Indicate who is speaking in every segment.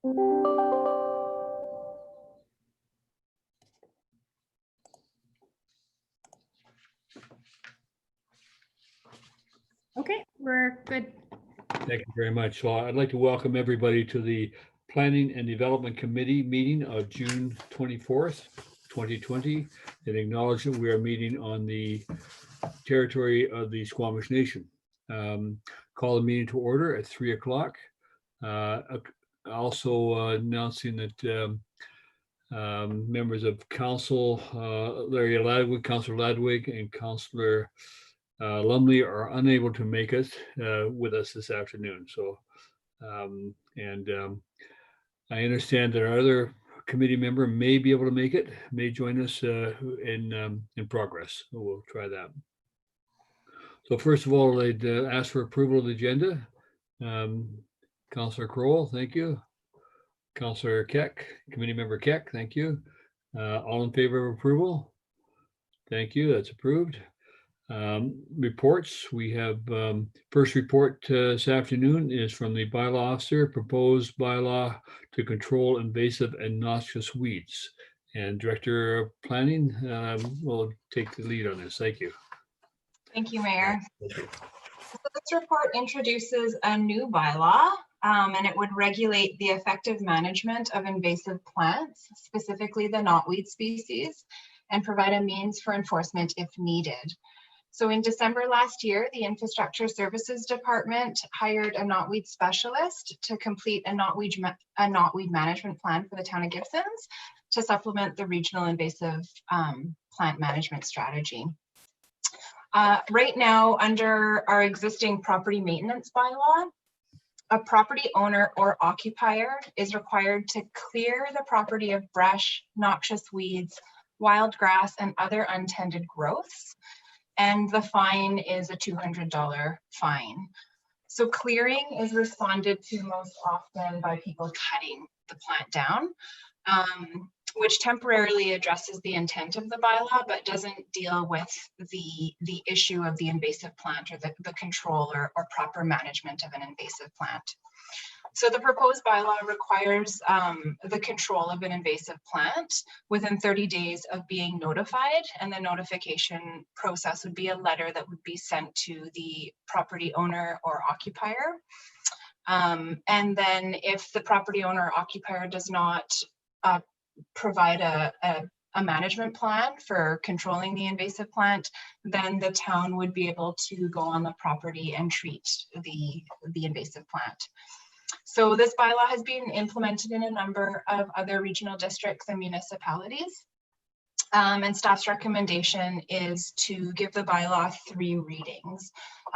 Speaker 1: Okay, we're good.
Speaker 2: Thank you very much. So I'd like to welcome everybody to the Planning and Development Committee meeting of June 24th, 2020, and acknowledge that we are meeting on the territory of the Squamish Nation. Call the meeting to order at 3 o'clock. Also announcing that members of council, Larry Ladwig, Councillor Ladwig, and Councillor Lumley are unable to make it with us this afternoon. So, I understand that our other committee member may be able to make it, may join us in progress. So we'll try that. So first of all, I'd ask for approval of the agenda. Councillor Crowell, thank you. Councillor Keck, committee member Keck, thank you. All in favor of approval? Thank you, that's approved. Reports, we have first report this afternoon is from the bylaw officer, proposed bylaw to control invasive and noxious weeds. And Director of Planning will take the lead on this. Thank you.
Speaker 3: Thank you, Mayor. So this report introduces a new bylaw, and it would regulate the effective management of invasive plants, specifically the knotweed species, and provide a means for enforcement if needed. So in December last year, the Infrastructure Services Department hired a knotweed specialist to complete a knotweed management plan for the town of Gibsons to supplement the regional invasive plant management strategy. Right now, under our existing property maintenance bylaw, a property owner or occupier is required to clear the property of brush, noxious weeds, wild grass, and other untended growths. And the fine is a $200 fine. So clearing is responded to most often by people cutting the plant down, which temporarily addresses the intent of the bylaw, but doesn't deal with the issue of the invasive plant or the control or proper management of an invasive plant. So the proposed bylaw requires the control of an invasive plant within 30 days of being notified, and the notification process would be a letter that would be sent to the property owner or occupier. And then if the property owner or occupier does not provide a management plan for controlling the invasive plant, then the town would be able to go on the property and treat the invasive plant. So this bylaw has been implemented in a number of other regional districts and municipalities. And staff's recommendation is to give the bylaw 3 readings.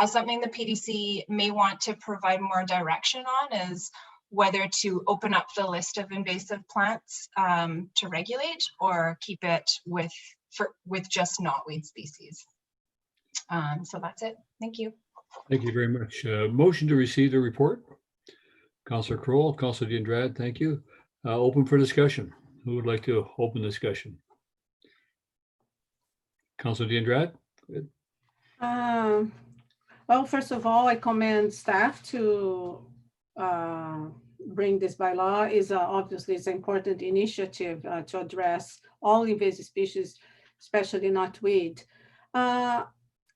Speaker 3: Something the PDC may want to provide more direction on is whether to open up the list of invasive plants to regulate, or keep it with just knotweed species. So that's it. Thank you.
Speaker 2: Thank you very much. Motion to receive the report. Councillor Crowell, Councillor D'Andrade, thank you. Open for discussion. Who would like to open discussion? Councillor D'Andrade? Good.
Speaker 4: Well, first of all, I commend staff to bring this bylaw. Obviously it's an important initiative to address all invasive species, especially knotweed.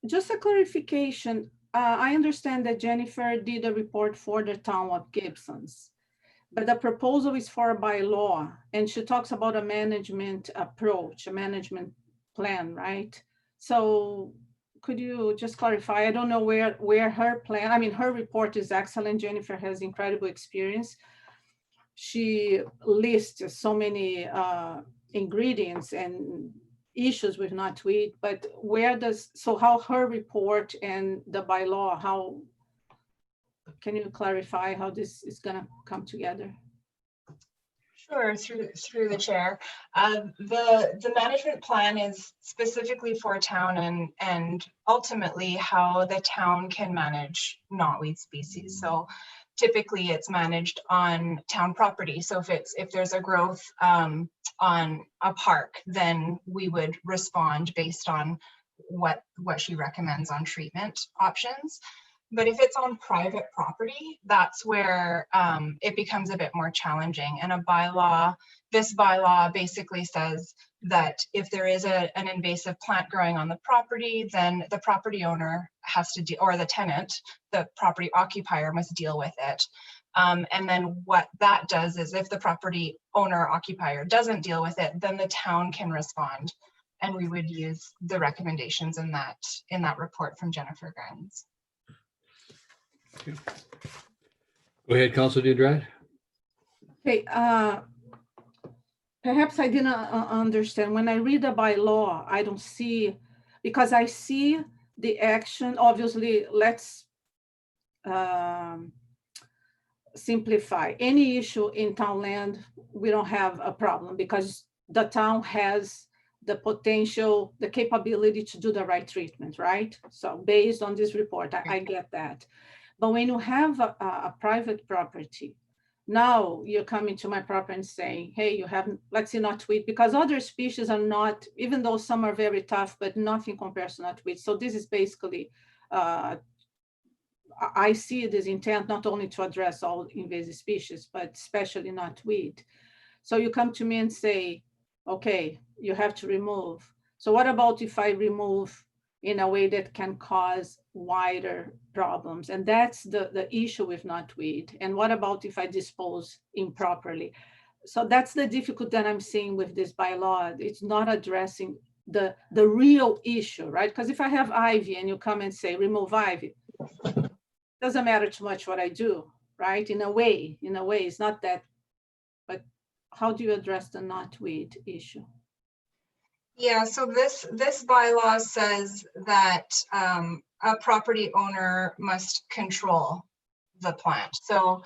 Speaker 4: Just a clarification. I understand that Jennifer did a report for the town of Gibsons, but the proposal is for a bylaw, and she talks about a management approach, a management plan, right? So could you just clarify? I don't know where her plan, I mean, her report is excellent. Jennifer has incredible experience. She lists so many ingredients and issues with knotweed, but how her report and the bylaw, how can you clarify how this is going to come together?
Speaker 3: Sure, through the chair. The management plan is specifically for town and ultimately how the town can manage knotweed species. So typically it's managed on town property. So if there's a growth on a park, then we would respond based on what she recommends on treatment options. But if it's on private property, that's where it becomes a bit more challenging. And this bylaw basically says that if there is an invasive plant growing on the property, then the property owner has to or the tenant, the property occupier, must deal with it. And then what that does is if the property owner occupier doesn't deal with it, then the town can respond. And we would use the recommendations in that report from Jennifer Grimes.
Speaker 2: Go ahead, Councilor DeAndrade.
Speaker 4: Okay, perhaps I didn't understand. When I read the bylaw, I don't see, because I see the action, obviously, let's simplify. Any issue in town land, we don't have a problem because the town has the potential, the capability to do the right treatment, right? So based on this report, I get that. But when you have a private property, now you're coming to my property and saying, hey, you haven't, let's say knotweed, because other species are not, even though some are very tough, but nothing compares to knotweed. So this is basically, I see this intent not only to address all invasive species, but especially knotweed. So you come to me and say, okay, you have to remove. So what about if I remove in a way that can cause wider problems? And that's the issue with knotweed. And what about if I dispose improperly? So that's the difficulty that I'm seeing with this bylaw. It's not addressing the real issue, right? Because if I have ivy and you come and say, remove ivy, doesn't matter too much what I do, right? In a way, it's not that, but how do you address the knotweed issue?
Speaker 3: Yeah, so this bylaw says that a property owner must control the plant. So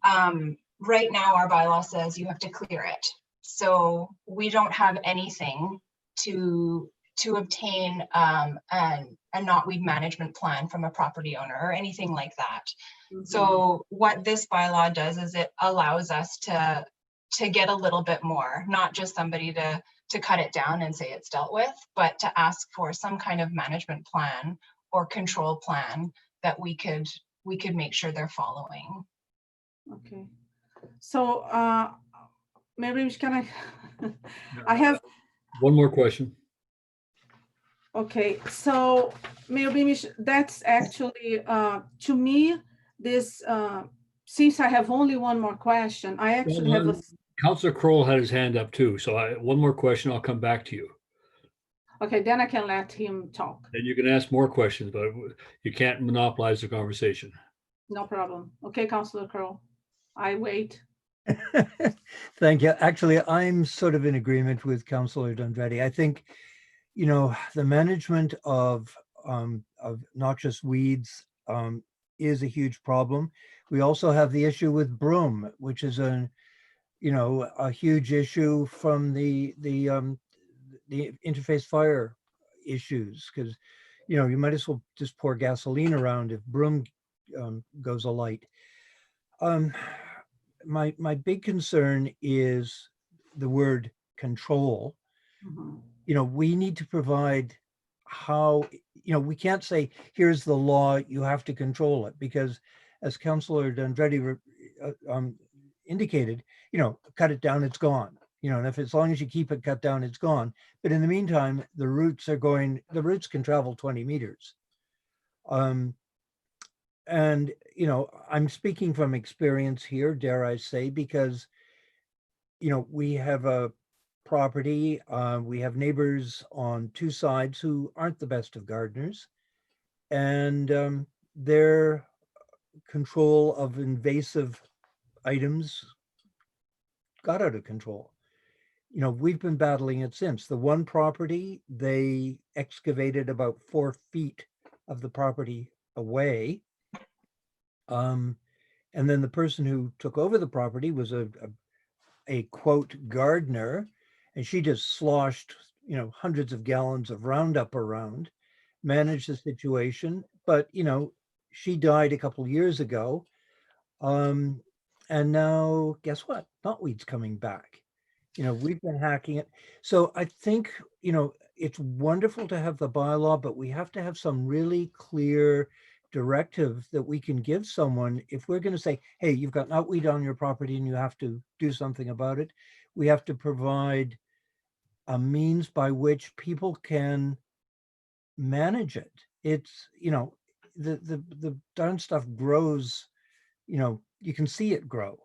Speaker 3: right now our bylaw says you have to clear it. So we don't have anything to obtain a knotweed management plan from a property owner or anything like that. Mm-hmm. So what this bylaw does is it allows us to get a little bit more, not just somebody to cut it down and say it's dealt with, but to ask for some kind of management plan or control plan that we could make sure they're following.
Speaker 4: Okay. So maybe can I have
Speaker 2: one more question.
Speaker 4: Okay, so maybe that's actually to me this since I have only one more question, I actually have a
Speaker 2: Councilor Kroll had his hand up too, so one more question, I'll come back to you.
Speaker 4: Okay, then I can let him talk.
Speaker 2: And you can ask more questions, but you can't monopolize the conversation.
Speaker 4: No problem. Okay, Councilor Kroll, I wait.
Speaker 5: Thank you. Actually, I'm sort of in agreement with Councilor DeAndrade. I think, you know, the management of noxious weeds is a huge problem. We also have the issue with broom, which is a huge issue from the interface fire issues, because, you know, you might as well just pour gasoline around if broom goes alight. My big concern is the word control. Mm-hmm. You know, we need to provide how, you know, we can't say, here's the law, you have to control it, because as Councilor DeAndrade indicated, you know, cut it down, it's gone. You know, and if as long as you keep it cut down, it's gone. But in the meantime, the roots can travel 20 meters. And, you know, I'm speaking from experience here, dare I say, because, you know, we have a property, we have neighbors on two sides who aren't the best of gardeners, and their control of invasive items got out of control. You know, we've been battling it since. The one property, they excavated about 4 feet of the property away. And then the person who took over the property was a quote gardener, and she just sloshed, you know, hundreds of gallons of Roundup around, managed the situation. But, you know, she died a couple of years ago. And now guess what? Knotweed's coming back. You know, we've been hacking it. So I think, you know, it's wonderful to have the bylaw, but we have to have some really clear directive that we can give someone. If we're going to say, hey, you've got knotweed on your property and you have to do something about it, we have to provide a means by which people can manage it. It's, the darn stuff grows, you can see it grow,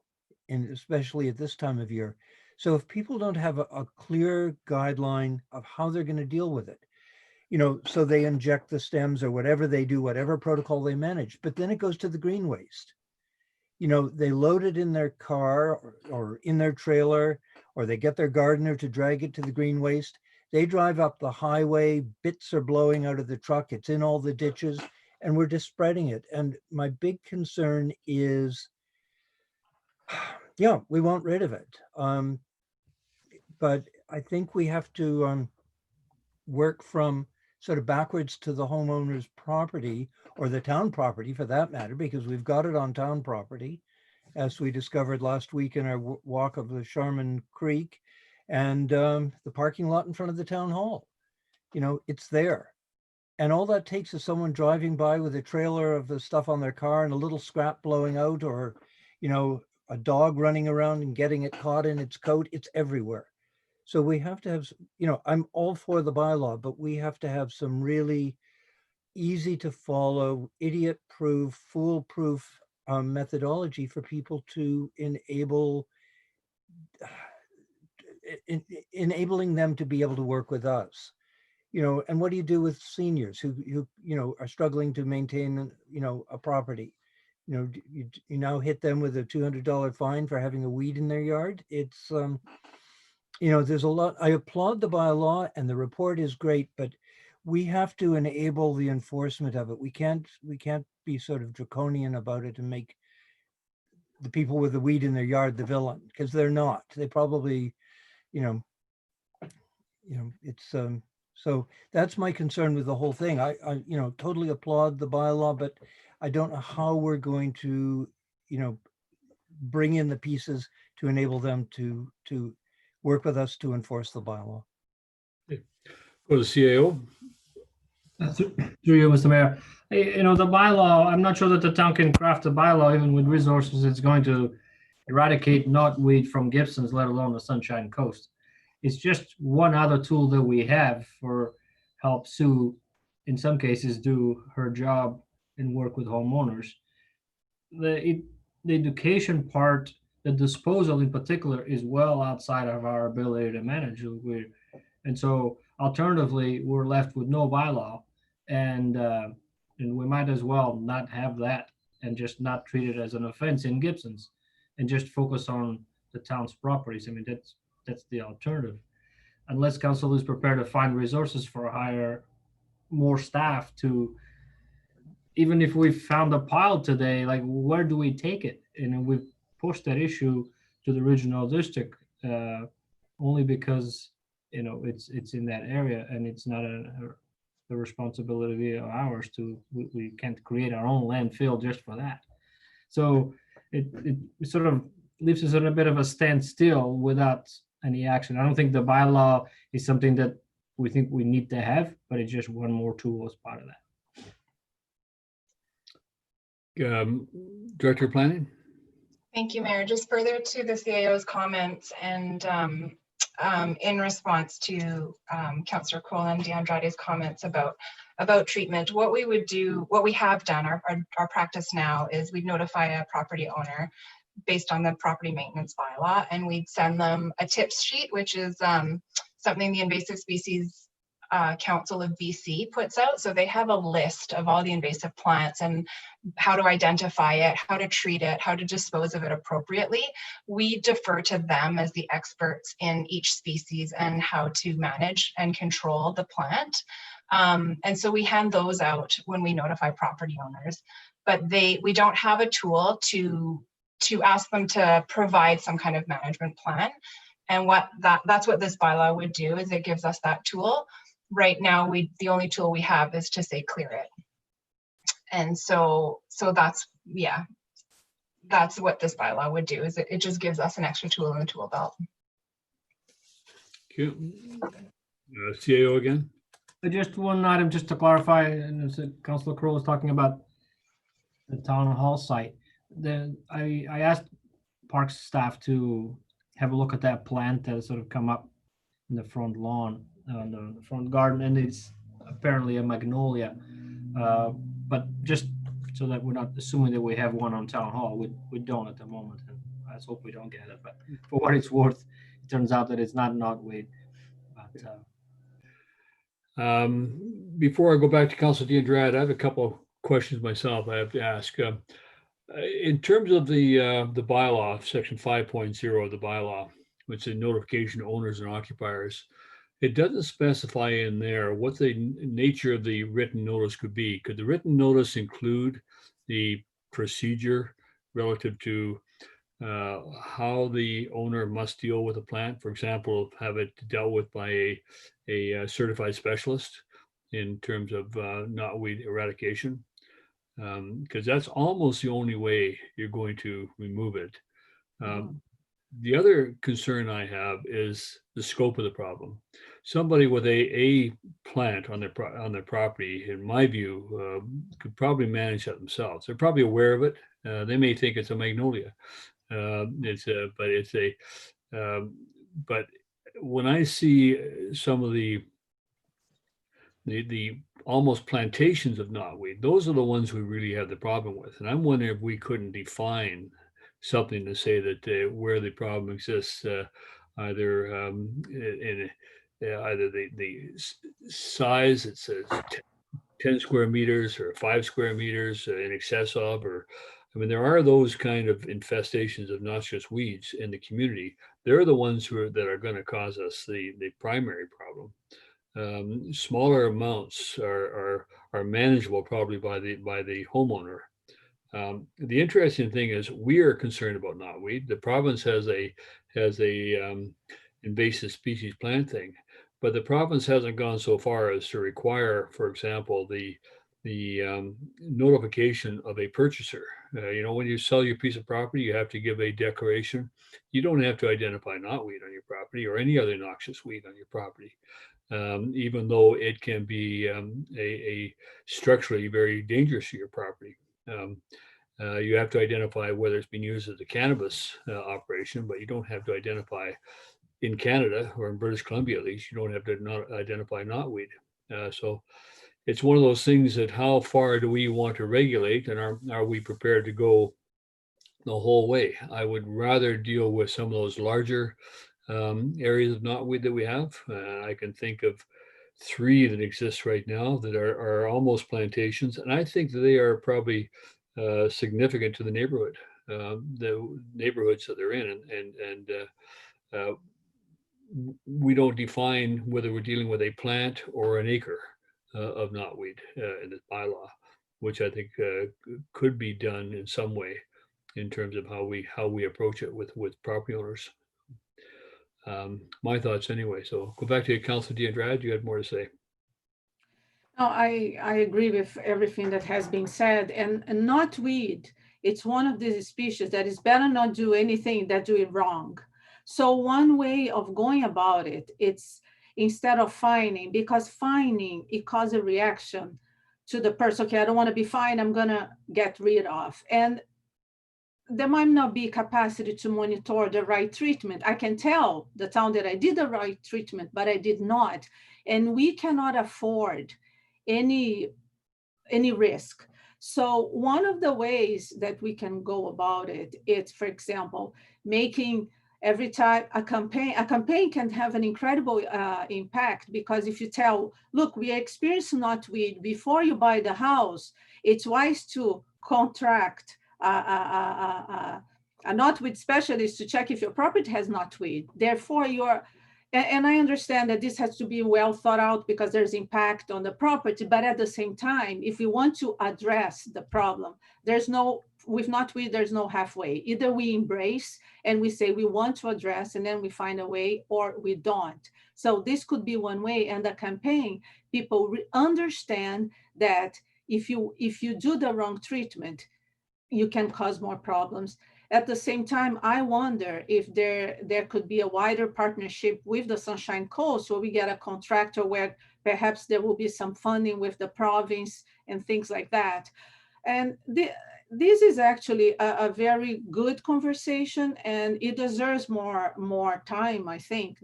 Speaker 5: and especially at this time of year. So if people don't have a clear guideline of how they're going to deal with it, so they inject the stems or whatever they do, whatever protocol they manage, but then it goes to the green waste. They load it in their car or in their trailer, or they get their gardener to drag it to the green waste. They drive up the highway, bits are blowing out of the truck, it's in all the ditches, and we're just spreading it. And my big concern is, yeah, we want rid of it. But I think we have to work from sort of backwards to the homeowner's property, or the town property for that matter, because we've got it on town property, as we discovered last week in our walk of the Sharman Creek, and the parking lot in front of the town hall. It's there. And all that takes is someone driving by with a trailer of the stuff on their car and a little scrap blowing out, or, a dog running around and getting it caught in its coat. It's everywhere. So we have to have, I'm all for the bylaw, but we have to have some really easy to follow, idiot-proof, foolproof methodology for people to enabling them to be able to work with us. And what do you do with seniors who are struggling to maintain, a property? You now hit them with a $200 fine for having a weed in their yard. It's, there's a lot. I applaud the bylaw and the report is great, but we have to enable the enforcement of it. We can't be sort of draconian about it and make the people with the weed in their yard the villain, because they're not. They probably, it's so that's my concern with the whole thing. I totally applaud the bylaw, but I don't know how we're going to, bring in the pieces to enable them to work with us to enforce the bylaw.
Speaker 2: Go to CAO.
Speaker 6: Through you, Mr. Mayor. The bylaw, I'm not sure that the town can craft a bylaw even with resources. It's going to eradicate knotweed from Gibsons, let alone the Sunshine Coast. It's just one other tool that we have for help Sue, in some cases, do her job and work with homeowners. The education part, the disposal in particular, is well outside of our ability to manage. And so alternatively, we're left with no bylaw, and we might as well not have that and just not treat it as an offense in Gibsons and just focus on the town's properties. I mean, that's the alternative. Unless council is prepared to find resources for hire more staff to, even if we found a pile today, like where do we take it? And we've pushed that issue to the regional district only because it's in that area, and it's not the responsibility of ours to. We can't create our own landfill just for that. So it sort of leaves us in a bit of a standstill without any action. I don't think the bylaw is something that we think we need to have, but it's just one more tool as part of that.
Speaker 2: Director of Planning.
Speaker 3: Thank you, Mayor. Just further to the CAO's comments, and in response to Councillor Cole and DeAndrade's comments about treatment, what we would do, what we have done, our practice now is we'd notify a property owner based on the property maintenance bylaw, and we'd send them a tips sheet, which is something the Invasive Species Council of BC puts out. So they have a list of all the invasive plants and how to identify it, how to treat it, how to dispose of it appropriately. We defer to them as the experts in each species and how to manage and control the plant. And so we hand those out when we notify property owners, but we don't have a tool to ask them to provide some kind of management plan. And that's what this bylaw would do, is it gives us that tool. Right now, the only tool we have is to say clear it. And so that's what this bylaw would do, is it just gives us an extra tool in the tool belt.
Speaker 2: Thank you. CAO again.
Speaker 6: Just one item, just to clarify, and as Councillor Crowe was talking about the town hall site. I asked parks staff to have a look at that plant that has sort of come up in the front lawn, the front garden, and it's apparently a magnolia. But just so that we're not assuming that we have one on town hall, we don't at the moment, and let's hope we don't get it. But for what it's worth, it turns out that it's not knotweed. But
Speaker 2: Before I go back to Council Diandrad, I have a couple of questions myself I have to ask. In terms of the bylaw, section 5.0 of the bylaw, which is notification to owners and occupiers, it doesn't specify in there what the nature of the written notice could be. Could the written notice include the procedure relative to how the owner must deal with a plant? For example, have it dealt with by a certified specialist in terms of knotweed eradication? Because that's almost the only way you're going to remove it. The other concern I have is the scope of the problem. Somebody with a plant on their property, in my view, could probably manage that themselves. They're probably aware of it. They may think it's a magnolia. But when I see some of the almost plantations of knotweed, those are the ones we really have the problem with. And I'm wondering if we couldn't define something to say that where the problem exists, either in either the size, it says 10 square meters or 5 square meters in excess of, or I mean, there are those kind of infestations of noxious weeds in the community. They're the ones that are going to cause us the primary problem. Smaller amounts are manageable probably by the homeowner. The interesting thing is we are concerned about knotweed. The province has a invasive species plant thing, but the province hasn't gone so far as to require, for example, the notification of a purchaser. When you sell your piece of property, you have to give a declaration. You don't have to identify knotweed on your property or any other noxious weed on your property. Even though it can be a structurally very dangerous to your property. You have to identify whether it's being used as a cannabis operation, but you don't have to identify in Canada or in British Columbia, at least, you don't have to not identify knotweed. So it's one of those things that how far do we want to regulate, and are we prepared to go the whole way? I would rather deal with some of those larger areas of knotweed that we have. I can think of 3 that exist right now that are almost plantations, and I think that they are probably significant to the neighborhood, the neighborhoods that they're in, and we don't define whether we're dealing with a plant or an acre of knotweed in this bylaw, which I think could be done in some way in terms of how we approach it with property owners. My thoughts anyway. So go back to Councilor Diandrad. You had more to say.
Speaker 4: No, I agree with everything that has been said, and knotweed, it's one of these species that is better not do anything than do it wrong. So one way of going about it, it's instead of fining, because fining, it causes a reaction to the person. Okay, I don't want to be fined, I'm gonna get rid of. And there might not be capacity to monitor the right treatment. I can tell the town that I did the right treatment, but I did not. And we cannot afford any risk. So one of the ways that we can go about it is, for example, making every time a campaign can have an incredible impact, because if you tell, look, we experienced knotweed before you buy the house, it's wise to contract a knotweed specialist to check if your property has knotweed. Therefore, and I understand that this has to be well thought out because there's impact on the property, but at the same time, if we want to address the problem, with knotweed, there's no halfway. Either we embrace and we say we want to address and then we find a way, or we don't. So this could be one way. And the campaign, people understand that if you do the wrong treatment, you can cause more problems. At the same time, I wonder if there could be a wider partnership with the Sunshine Coast, where we get a contractor where perhaps there will be some funding with the province and things like that. And this is actually a very good conversation, and it deserves more time, I think,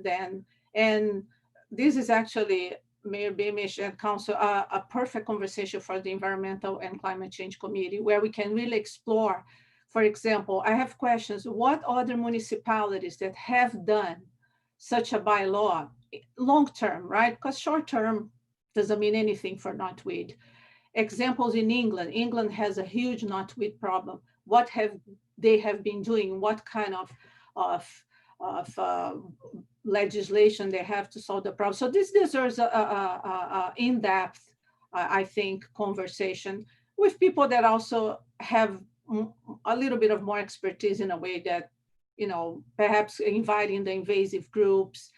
Speaker 4: and this is actually, Mayor Beamish and Council, a perfect conversation for the Environmental and Climate Change Committee, where we can really explore. For example, I have questions. What other municipalities that have done such a bylaw, long-term, right? Because short-term doesn't mean anything for knotweed. Examples in England. England has a huge knotweed problem. What have they been doing? What kind of legislation they have to solve the problem? So this deserves a in-depth, I think, conversation with people that also have a little bit of more expertise in a way that, you know, perhaps inviting the invasive groups.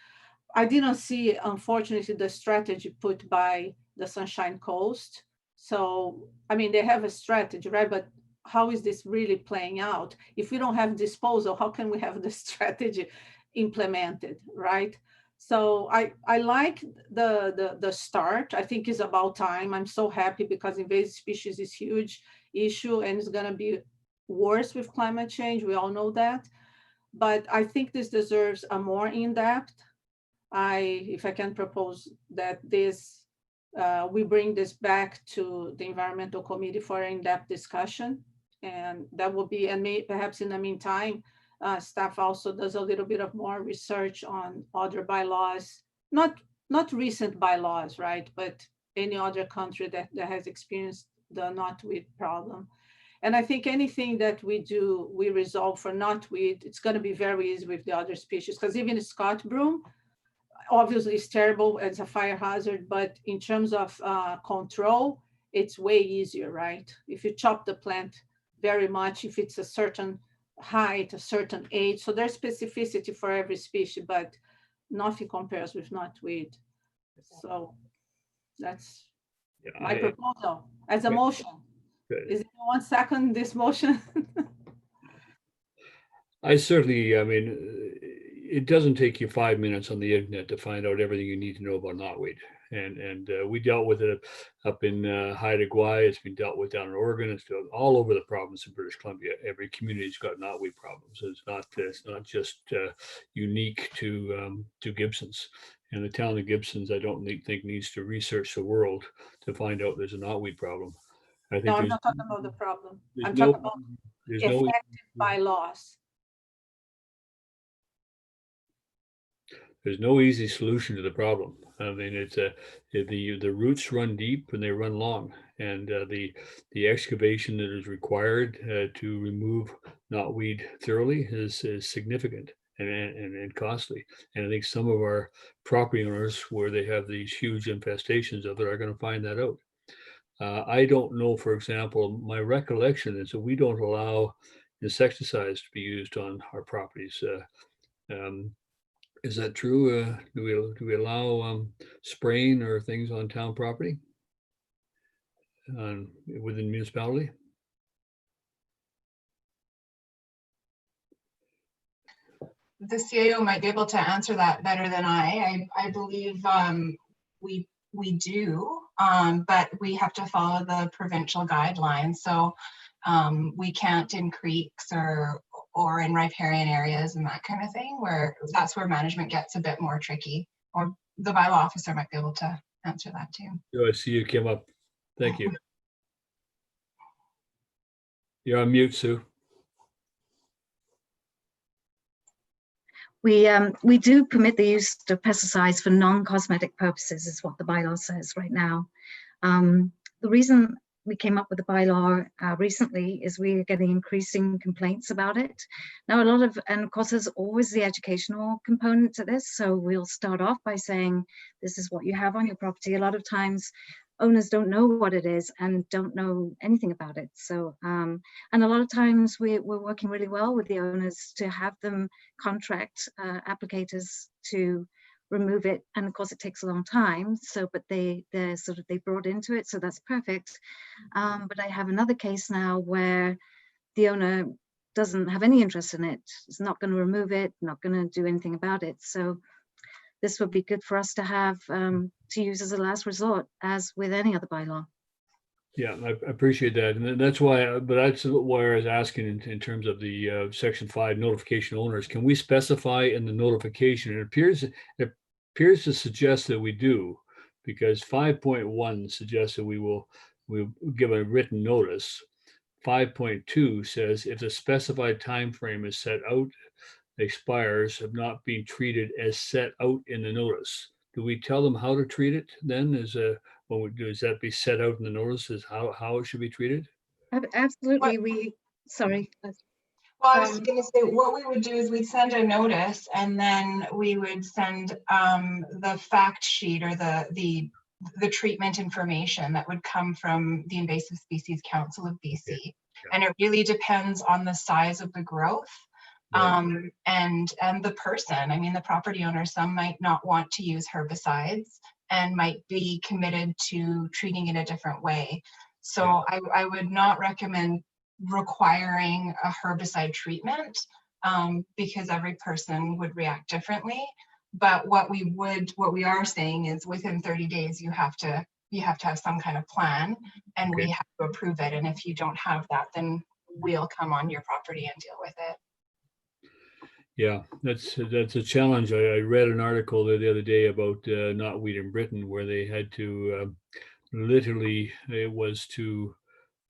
Speaker 4: I didn't see, unfortunately, the strategy put by the Sunshine Coast. So, I mean, they have a strategy, right? But how is this really playing out? If we don't have disposal, how can we have the strategy implemented, right? So I like the start. I think it's about time. I'm so happy because invasive species is a huge issue and it's going to be worse with climate change. We all know that. But I think this deserves a more in-depth. If I can propose that we bring this back to the Environmental Committee for an in-depth discussion. And that will be, and perhaps in the meantime, staff also does a little bit of more research on other bylaws, not recent bylaws, right? But any other country that has experienced the knotweed problem. And I think anything that we resolve for knotweed, it's going to be very easy with the other species, because even Scott broom, obviously it's terrible as a fire hazard, but in terms of control, it's way easier, right? If you chop the plant very much, if it's a certain height, a certain age, so there's specificity for every species, but nothing compares with knotweed. So that's my proposal as a motion.
Speaker 2: Good.
Speaker 4: Is anyone second this motion?
Speaker 2: I certainly, I mean, it doesn't take you 5 minutes on the internet to find out everything you need to know about knotweed. And we dealt with it up in Haida Gwaii. It's been dealt with down in Oregon. It's all over the province of British Columbia. Every community's got knotweed problems. It's not just unique to Gibsons. And the town of Gibsons, I don't think needs to research the world to find out there's a knotweed problem. I think
Speaker 4: No, I'm not talking about the problem. I'm
Speaker 2: no,
Speaker 4: talking about effective bylaws.
Speaker 2: There's no easy solution to the problem. I mean, it's the roots run deep and they run long, and the excavation that is required to remove knotweed thoroughly is significant and costly. And I think some of our property owners, where they have these huge infestations of it, are going to find that out. I don't know, for example, my recollection is that we don't allow insecticides to be used on our properties. Is that true? Do we allow spraying or things on town property within municipality?
Speaker 3: The CAO might be able to answer that better than I believe we do, but we have to follow the provincial guidelines. So we can't in creeks or in riparian areas and that kind of thing, that's where management gets a bit more tricky, or the bylaw officer might be able to answer that too.
Speaker 2: Oh, I see you came up. Thank you. You're on mute, Sue.
Speaker 7: We do permit the use of pesticides for non-cosmetic purposes, is what the bylaw says right now. The reason we came up with the bylaw recently is we're getting increasing complaints about it. Now, and of course, there's always the educational component to this. So we'll start off by saying, this is what you have on your property. A lot of times, owners don't know what it is and don't know anything about it. So, and a lot of times we're working really well with the owners to have them contract applicators to remove it. And of course it takes a long time. So, but they brought into it. So that's perfect. But I have another case now where the owner doesn't have any interest in it. Is not going to remove it, not going to do anything about it. So this would be good for us to have to use as a last resort, as with any other bylaw.
Speaker 2: Yeah, I appreciate that. And that's why, but that's why I was asking in terms of the section 5 notification owners, can we specify in the notification? It appears to suggest that we do, because 5.1 suggests that we'll give a written notice. 5.2 says if the specified time frame is set out, expires of not being treated as set out in the notice. Do we tell them how to treat it then? Does that be set out in the notice as how it should be treated?
Speaker 7: Absolutely, we, sorry.
Speaker 3: Well, I was
Speaker 7: Um,
Speaker 3: going to say, what we would do is we'd send a notice, and then we would send the fact sheet or the treatment information that would come from the Invasive Species Council of BC.
Speaker 2: Yeah.
Speaker 3: And it really depends on the size of the growth.
Speaker 2: Right.
Speaker 3: And the person. I mean, the property owner, some might not want to use herbicides and might be committed to treating it a different way. So I would not recommend requiring a herbicide treatment because every person would react differently. But what we are saying is within 30 days, you have to have some kind of plan, and we
Speaker 2: Okay.
Speaker 3: have to approve it. And if you don't have that, then we'll come on your property and deal with it.
Speaker 2: Yeah, that's a challenge. I read an article the other day about knotweed in Britain, where they had to literally, it was to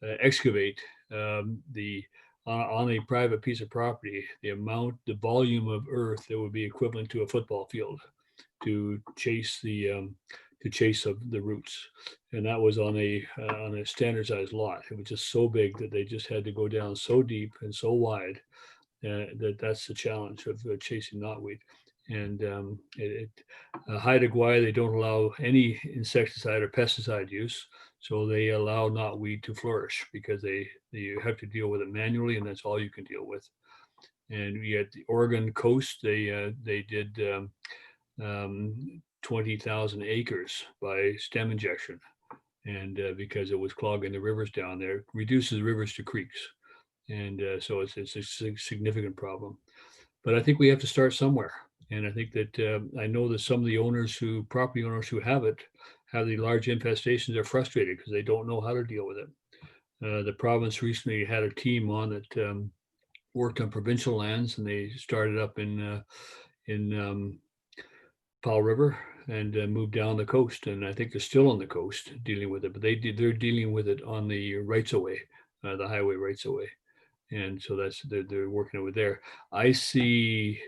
Speaker 2: excavate the on a private piece of property, the volume of earth that would be equivalent to a football field to chase of the roots, and that was on a standardized lot. It was just so big that they just had to go down so deep and so wide. That's the challenge of chasing knotweed. And Haida Gwaii, they don't allow any insecticide or pesticide use, so they allow knotweed to flourish because you have to deal with it manually, and that's all you can deal with. And yet the Oregon coast, they did 20,000 acres by stem injection, and because it was clogging the rivers down there, it reduces rivers to creeks, and so it's a significant problem. But I think we have to start somewhere, and I think that I know that some of the property owners who have the large infestations. They're frustrated because they don't know how to deal with it. The province recently had a team on that worked on provincial lands, and they started up in Powell River and moved down the coast, and I think they're still on the coast dealing with it. But they're dealing with it on the rights of way, the highway rights of way, and so they're working over there. I see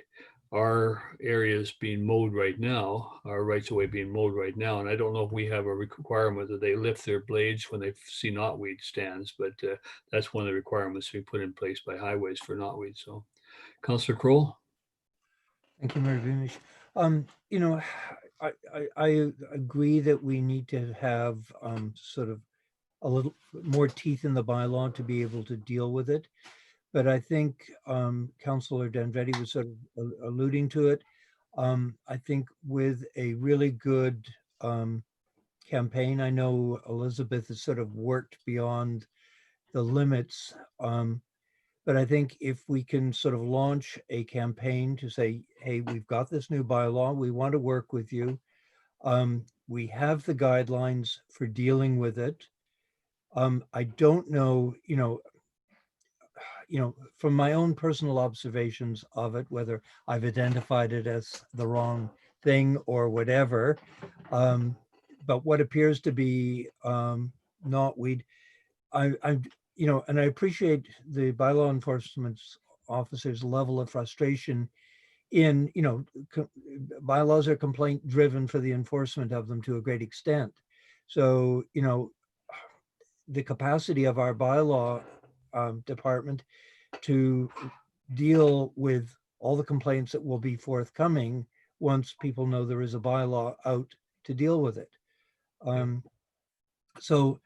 Speaker 2: our areas being mowed right now, our rights of way being mowed right now, and I don't know if we have a requirement that they lift their blades when they see knotweed stands, but that's one of the requirements to be put in place by highways for knotweed. So, Councillor Kroll.
Speaker 5: Thank you, Mayor Beamish. You know, I agree that we need to have sort of a little more teeth in the bylaw to be able to deal with it. But I think Councillor Danvetti was sort of alluding to it. I think with a really good campaign, I know Elizabeth has sort of worked beyond the limits. But I think if we can sort of launch a campaign to say, hey, we've got this new bylaw, we want to work with you. We have the guidelines for dealing with it. I don't know, from my own personal observations of it, whether I've identified it as the wrong thing or whatever. But what appears to be knotweed, and I appreciate the bylaw enforcement officer's level of frustration in, bylaws are complaint driven for the enforcement of them to a great extent. So, the capacity of our bylaw department to deal with all the complaints that will be forthcoming once people know there is a bylaw out to deal with it. So,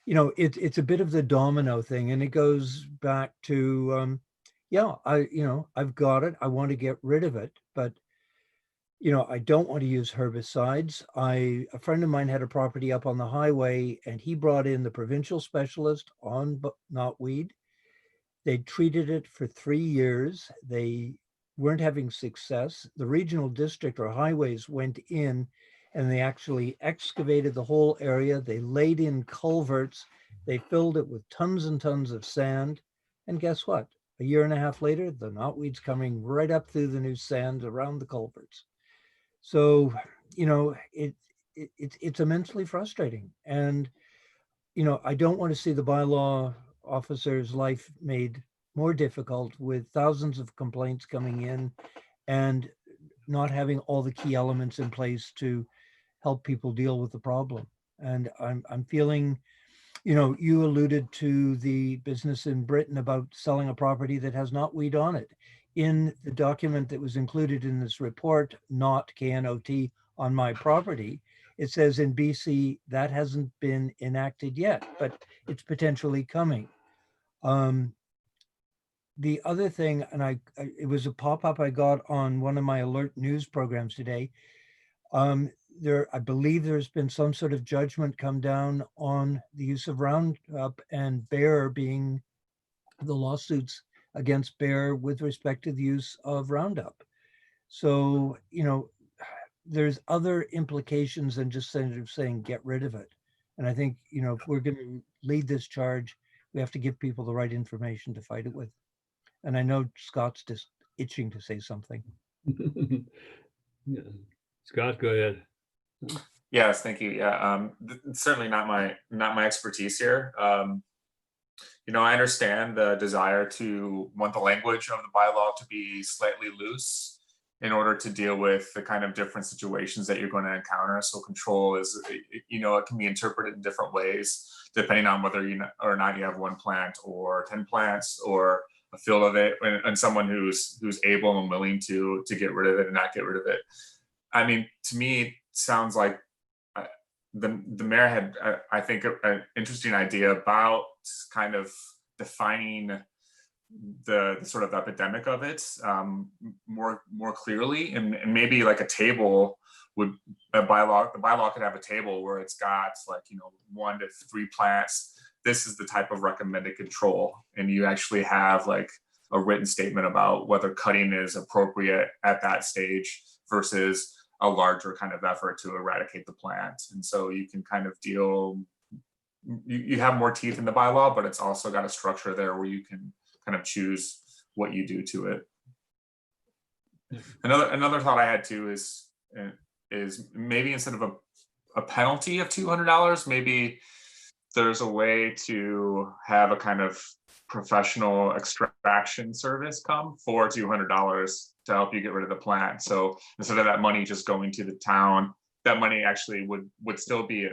Speaker 5: it's a bit of the domino thing, and it goes back to, I've got it. I want to get rid of it, but I don't want to use herbicides. A friend of mine had a property up on the highway, and he brought in the provincial specialist on knotweed. They treated it for 3 years. They weren't having success. The regional district or highways went in and they actually excavated the whole area. They laid in culverts They filled it with tons and tons of sand. And guess what? A year and a half later, the knotweed's coming right up through the new sand around the culverts. So, you know, it's immensely frustrating. And, you know, I don't want to see the bylaw officer's life made more difficult with thousands of complaints coming in and not having all the key elements in place to help people deal with the problem. And I'm feeling, you know, you alluded to the business in Britain about selling a property that has knotweed on it. In the document that was included in this report, not KNOT on my property, it says in BC that hasn't been enacted yet, but it's potentially coming. The other thing, and it was a pop-up I got on one of my alert news programs today. I believe there's been some sort of judgment come down on the use of Roundup and Bayer being the lawsuits against Bayer with respect to the use of Roundup. So, you know, there's other implications than just saying get rid of it. And I think, you know, if we're going to lead this charge, we have to give people the right information to fight it with. And I know Scott's just itching to say something.
Speaker 2: Yeah. Scott, go ahead.
Speaker 8: Yes, thank you. Yeah, it's certainly not my expertise here. You know, I understand the desire to want the language of the bylaw to be slightly loose in order to deal with the kind of different situations that you're going to encounter. So control is, you know, it can be interpreted in different ways depending on whether or not you have one plant or 10 plants or a field of it, and someone who's able and willing to get rid of it and not get rid of it. I mean, to me, it sounds like the mayor had, I think, an interesting idea about kind of defining the sort of epidemic of it more clearly, and maybe like a table the bylaw could have a table where it's got, like, you know, 1 to 3 plants. This is the type of recommended control, and you actually have like a written statement about whether cutting is appropriate at that stage versus a larger kind of effort to eradicate the plant. And so you can kind of you have more teeth in the bylaw, but it's also got a structure there where you can kind of choose what you do to it. Another thought I had too is maybe instead of a penalty of $200, maybe there's a way to have a kind of professional extraction service come for $200 to help you get rid of the plant. So instead of that money just going to the town, that money actually would still be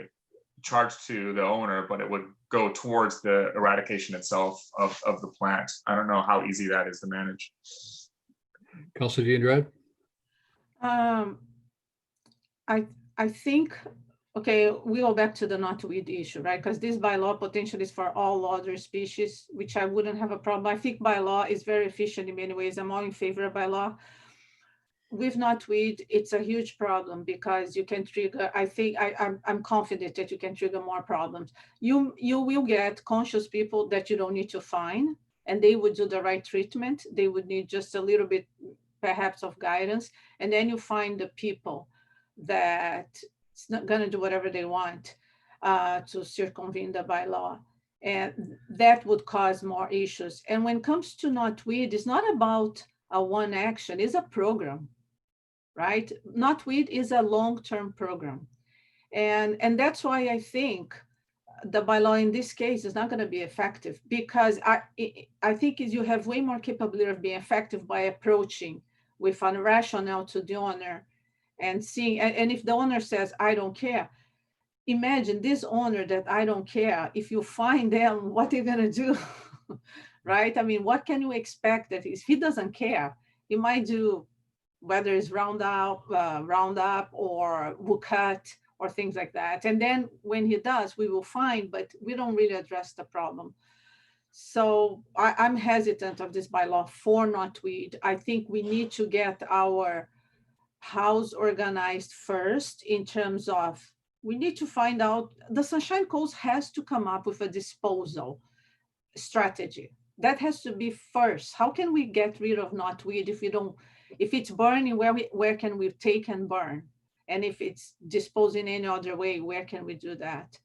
Speaker 8: charged to the owner, but it would go towards the eradication itself of the plant. I don't know how easy that is to manage.
Speaker 2: Councilor DeAndrade?
Speaker 4: I think, okay, we go back to the knotweed issue, right? Because this bylaw potentially is for all other species, which I wouldn't have a problem. I think bylaw is very efficient in many ways. I'm all in favor of bylaw. With knotweed, it's a huge problem because you can trigger, I think, I'm confident that you can trigger more problems. You will get conscious people that you don't need to fine, and they would do the right treatment. They would need just a little bit, perhaps, of guidance. And then you find the people that it's not going to do whatever they want to circumvent the bylaw. And that would cause more issues. And when it comes to knotweed, it's not about a one action, it's a program, right? Knotweed is a long-term program. And that's why I think the bylaw in this case is not going to be effective, because I think you have way more capability of being effective by approaching with a rationale to the owner and seeing, and if the owner says, I don't care, imagine this owner that I don't care, if you find them, what are you going to do? Right? I mean, what can you expect that if he doesn't care, he might do, whether it's Roundup or Wukat or things like that. And then when he does, we will find, but we don't really address the problem. So I'm hesitant of this bylaw for knotweed. I think we need to get our house organized first in terms of, we need to find out, the Sunshine Coast has to come up with a disposal strategy. That has to be first. How can we get rid of knotweed if it's burning, where can we take and burn? And if it's disposed in any other way, where can we do that?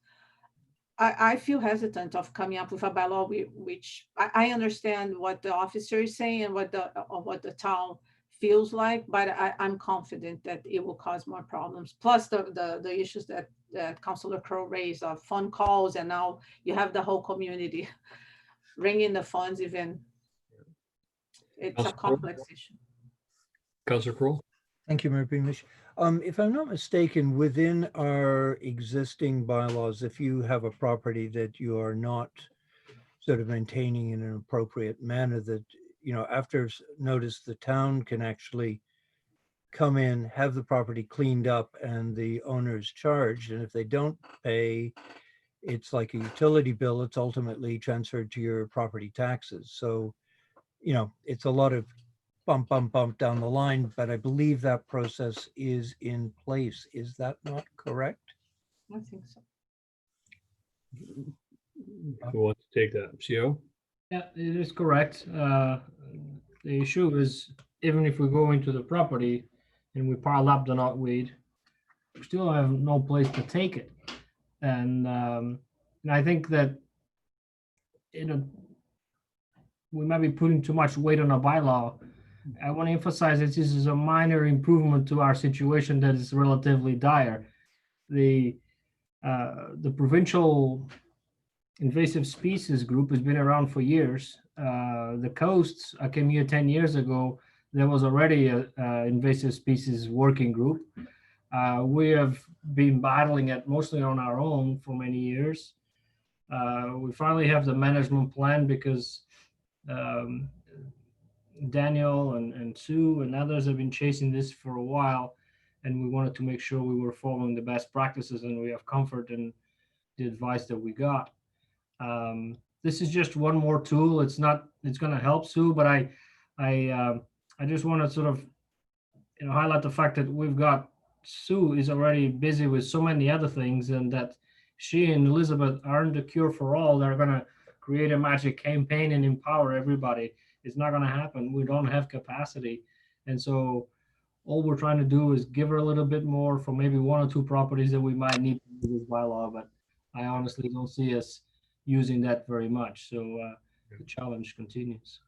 Speaker 4: I feel hesitant of coming up with a bylaw which I understand what the officer is saying and what the town feels like, but I'm confident that it will cause more problems. Plus the issues that Councilor Crowe raised of phone calls, and now you have the whole community ringing the phones even. It's a
Speaker 2: Councilor Crowe?
Speaker 4: complex issue.
Speaker 2: Councilor Kroll?
Speaker 5: Thank you, Mayor Beamish. If I'm not mistaken, within our existing bylaws, if you have a property that you are not sort of maintaining in an appropriate manner, that, you know, after notice, the town can actually come in, have the property cleaned up, and the owner's charged. And if they don't pay, it's like a utility bill. It's ultimately transferred to your property taxes. So, you know, it's a lot of bump down the line, but I believe that process is in place. Is that not correct?
Speaker 4: I think so.
Speaker 2: Who wants to take that? CO?
Speaker 6: Yeah, it is correct. The issue is, even if we go into the property and we pile up the knotweed, we still have no place to take it. And I think that, you know, we might be putting too much weight on a bylaw. I want to emphasize that this is a minor improvement to our situation that is relatively dire. The provincial invasive species group has been around for years. The coasts, I came here 10 years ago, there was already a invasive species working group. We have been battling it mostly on our own for many years. We finally have the management plan because Daniel and Sue and others have been chasing this for a while, and we wanted to make sure we were following the best practices and we have comfort in the advice that we got. This is just one more tool. It's going to help Sue, but I just want to sort of, you know, highlight the fact that we've got Sue is already busy with so many other things, and that she and Elizabeth aren't the cure for all. They're going to create a magic campaign and empower everybody. It's not going to happen. We don't have capacity. And so all we're trying to do is give her a little bit more for maybe one or two properties that we might need to do this bylaw, but I honestly don't see us using that very much. So the challenge continues.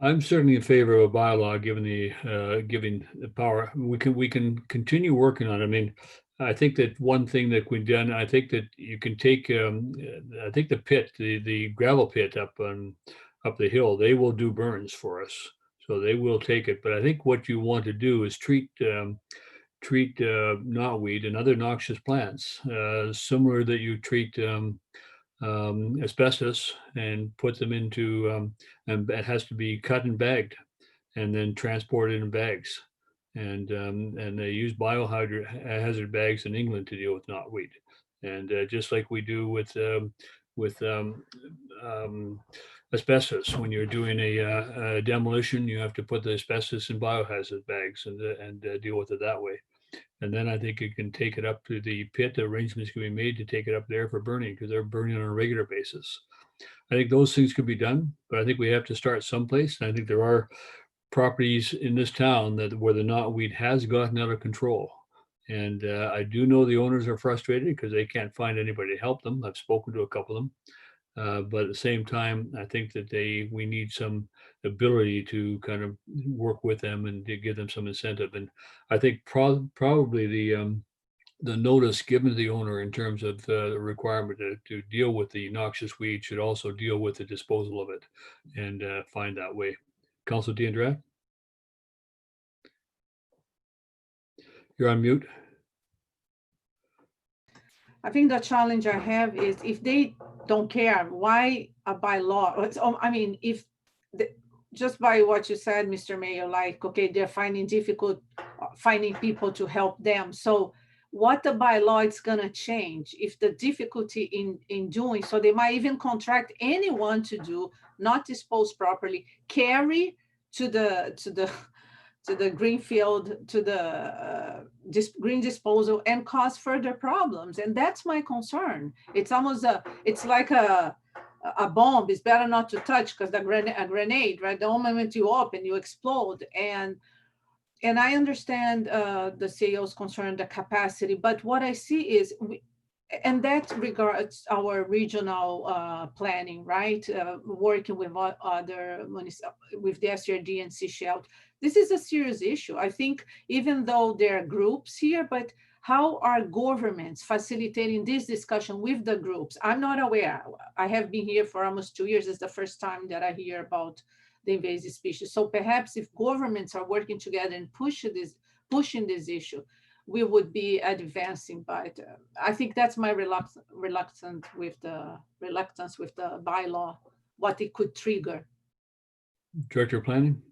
Speaker 2: I'm certainly in favor of a bylaw, given the power. We can continue working on it. I mean, I think that one thing that we've done, I think that you can take, I think the pit, the gravel pit up the hill, they will do burns for us. So they will take it. But I think what you want to do is treat knotweed and other noxious plants, similar that you treat asbestos, and put them into, and it has to be cut and bagged and then transported in bags. And they use biohazard bags in England to deal with knotweed. And just like we do with asbestos, when you're doing a demolition, you have to put the asbestos in biohazard bags and deal with it that way. And then I think you can take it up to the pit. The arrangements can be made to take it up there for burning, because they're burning on a regular basis. I think those things could be done, but I think we have to start someplace. And I think there are properties in this town where the knotweed has gotten out of control. And I do know the owners are frustrated because they can't find anybody to help them. I've spoken to a couple of them. But at the same time, I think that we need some ability to kind of work with them and to give them some incentive. And I think probably the notice given to the owner in terms of the requirement to deal with the noxious weed should also deal with the disposal of it, and find that way. Councilor Diandra? You're on mute.
Speaker 4: I think the challenge I have is, if they don't care, why a bylaw? I mean, just by what you said, Mr. Mayor, like, okay, they're finding difficult finding people to help them. So what the bylaw is gonna change if the difficulty in doing, so they might even contract anyone to do, not dispose properly, carry to the greenfield, to the green disposal, and cause further problems. And that's my concern. It's almost it's like a bomb. It's better not to touch, because a grenade, right? The moment you open, you explode. And I understand the CEO's concern, the capacity, but what I see is, And that regards our regional planning, right? Working with other with the SRD and Seychelles. This is a serious issue. I think even though there are groups here, but how are governments facilitating this discussion with the groups? I'm not aware. I have been here for almost 2 years. It's the first time that I hear about the invasive species. So perhaps if governments are working together and pushing this issue, we would be advancing. But I think that's my reluctance with the bylaw, what it could trigger.
Speaker 2: Director of Planning?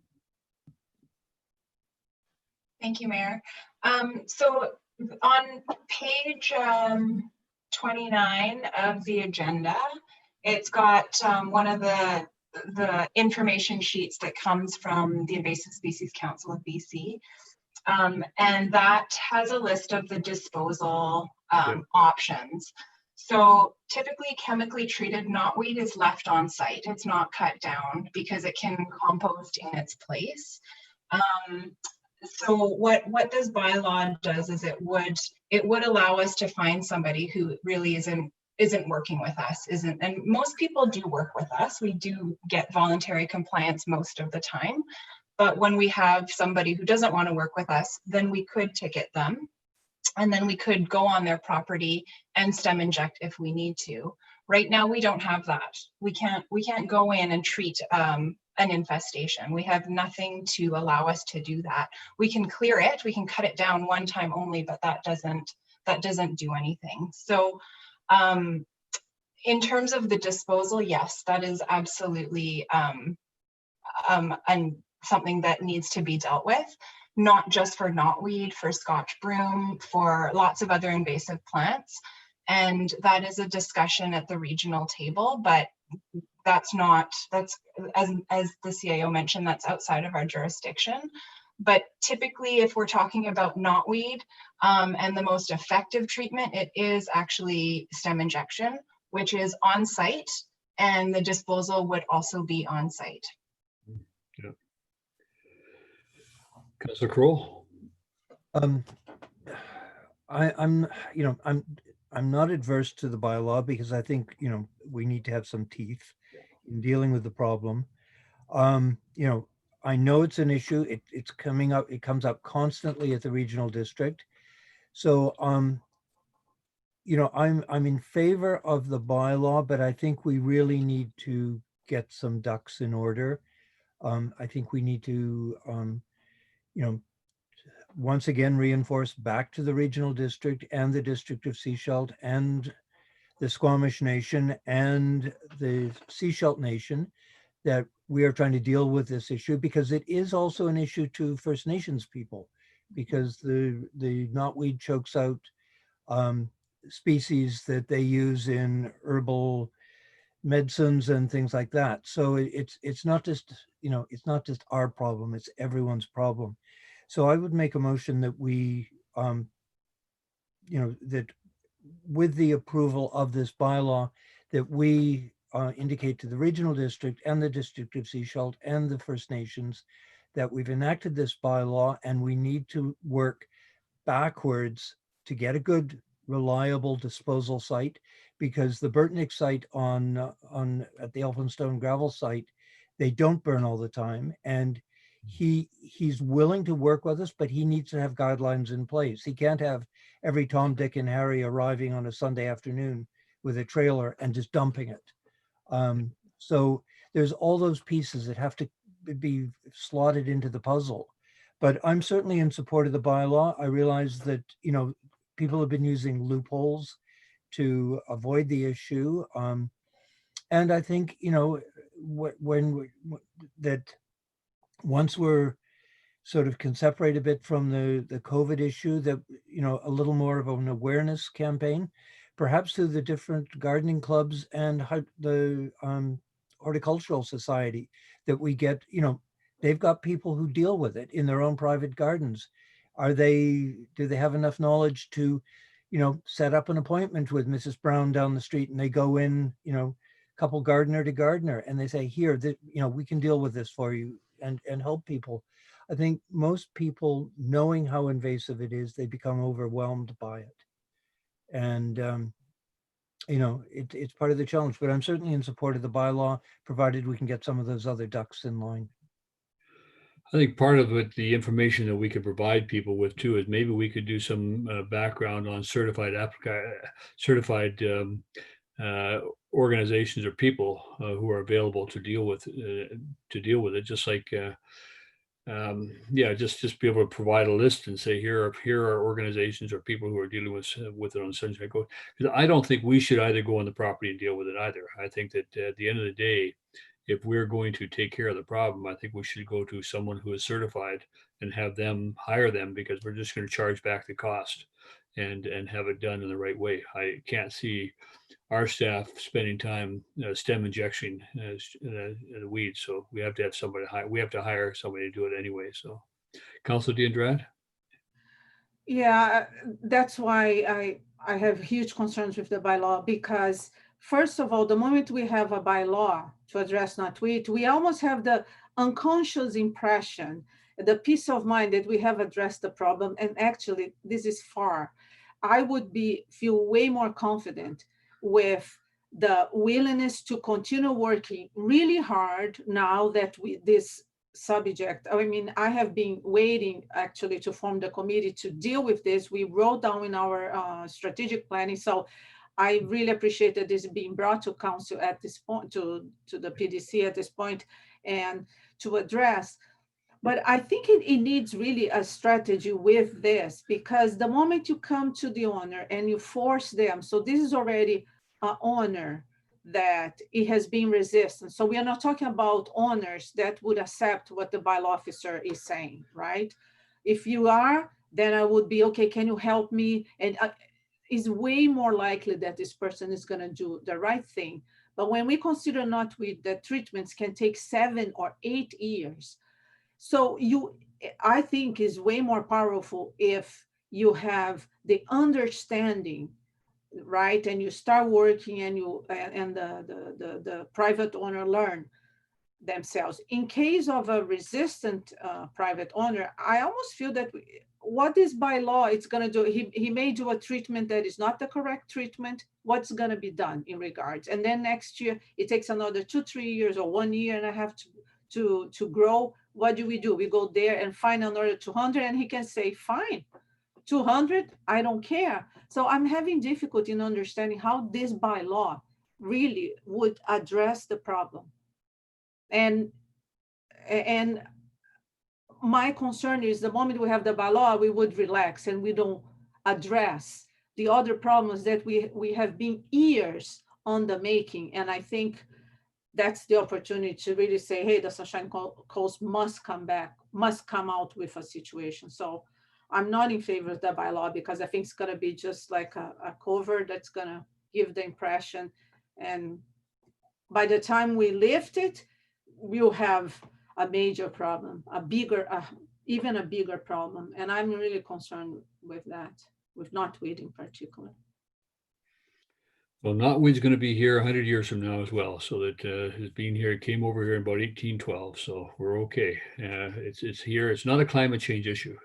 Speaker 3: Thank you, Mayor. So on page 29 of the agenda, it's got one of the information sheets that comes from the Invasive Species Council of BC. And that has a list of the disposal options. So typically chemically treated knotweed is left on site. It's not cut down because it can compost in its place. So what this bylaw does is it would allow us to find somebody who really isn't working with us, and most people do work with us. We do get voluntary compliance most of the time. But when we have somebody who doesn't want to work with us, then we could ticket them. And then we could go on their property and stem inject if we need to. Right now, we don't have that. We can't go in and treat an infestation. We have nothing to allow us to do that. We can clear it, we can cut it down one time only, but that doesn't do anything. So in terms of the disposal, yes, that is absolutely and something that needs to be dealt with, not just for knotweed, for Scotch broom, for lots of other invasive plants. And that is a discussion at the regional table, but that's as the CIO mentioned, that's outside of our jurisdiction. But typically, if we're talking about knotweed and the most effective treatment, it is actually stem injection, which is on site, and the disposal would also be on site.
Speaker 2: Yeah. Councilor Kroll?
Speaker 5: I'm not adverse to the bylaw because I think, we need to have some teeth in dealing with the problem. I know it's an issue. It's coming up. It comes up constantly at the regional district. So, I'm in favor of the bylaw, but I think we really need to get some ducks in order. I think we need to, once again, reinforce back to the regional district and the District of Seychelles and the Squamish Nation and the Seychelles Nation that we are trying to deal with this issue, because it is also an issue to First Nations people, because the knotweed chokes out species that they use in herbal medicines and things like that. So it's not just, it's not just our problem, it's everyone's problem. So I would make a motion that we, that with the approval of this bylaw, that we indicate to the regional district and the District of Seychelles and the First Nations that we've enacted this bylaw and we need to work backwards to get a good, reliable disposal site, because the Burtnick site at the Elphinstone gravel site, they don't burn all the time. And he's willing to work with us, but he needs to have guidelines in place. He can't have every Tom, Dick, and Harry arriving on a Sunday afternoon with a trailer and just dumping it. So there's all those pieces that have to be slotted into the puzzle. But I'm certainly in support of the bylaw. I realize that, people have been using loopholes to avoid the issue. And I think, that once we're sort of can separate a bit from the COVID issue, that, a little more of an awareness campaign, perhaps through the different gardening clubs and the horticultural society, that we get, they've got people who deal with it in their own private gardens. Do they have enough knowledge to, set up an appointment with Mrs. Brown down the street, and they go in, couple gardener to gardener, and they say, here, we can deal with this for you and help people. I think most people, knowing how invasive it is, they become overwhelmed by it. And you know, it's part of the challenge, but I'm certainly in support of the bylaw, provided we can get some of those other ducks in line.
Speaker 2: I think part of it, the information that we could provide people with too, is maybe we could do some background on certified organizations or people who are available to deal with it. Just like, yeah, just be able to provide a list and say, here are organizations or people who are dealing with it on Sunshine Coast. Because I don't think we should either go on the property and deal with it either. I think that at the end of the day, if we're going to take care of the problem, I think we should go to someone who is certified and have them hire them, because we're just going to charge back the cost and have it done in the right way. I can't see our staff spending time stem injection the weeds. So we have to have somebody we have to hire somebody to do it anyway. So Councilor Diandrad?
Speaker 4: Yeah, that's why I have huge concerns with the bylaw, because first of all, the moment we have a bylaw to address not weed, we almost have the unconscious impression, the peace of mind that we have addressed the problem. And actually, this is far. I would feel way more confident with the willingness to continue working really hard now that this subject. I mean, I have been waiting actually to form the committee to deal with this. We wrote down in our strategic planning. So I really appreciate that this is being brought to council at this point, to the PDC at this point, and to address. But I think it needs really a strategy with this, because the moment you come to the owner and you force them, so this is already an owner that it has been resistant. So we are not talking about owners that would accept what the bylaw officer is saying, right? If you are, then I would be, okay, can you help me? And it's way more likely that this person is gonna do the right thing. But when we consider knotweed, the treatments can take 7 or 8 years. So I think is way more powerful if you have the understanding, right? And you start working and the private owner learn themselves. In case of a resistant private owner, I almost feel that what this bylaw it's going to do, he may do a treatment that is not the correct treatment. What's going to be done in regards? And then next year, it takes another 2-3 years or 1 year and a half to grow. What do? We go there and find another 200, and he can say, fine, 200, I don't care. So I'm having difficulty in understanding how this bylaw really would address the problem. And my concern is the moment we have the bylaw, we would relax and we don't address the other problems that we have been years on the making. And I think that's the opportunity to really say, hey, the Sunshine Coast must come out with a situation. So I'm not in favor of the bylaw, because I think it's going to be just like a cover that's going to give the impression. And by the time we lift it, we'll have a major problem, even a bigger problem. And I'm really concerned with that, with knotweed in particular.
Speaker 2: Well, knotweed's going to be here 100 years from now as well. So that has been here. It came over here in about 1812. So we're okay. It's here. It's not a climate change issue.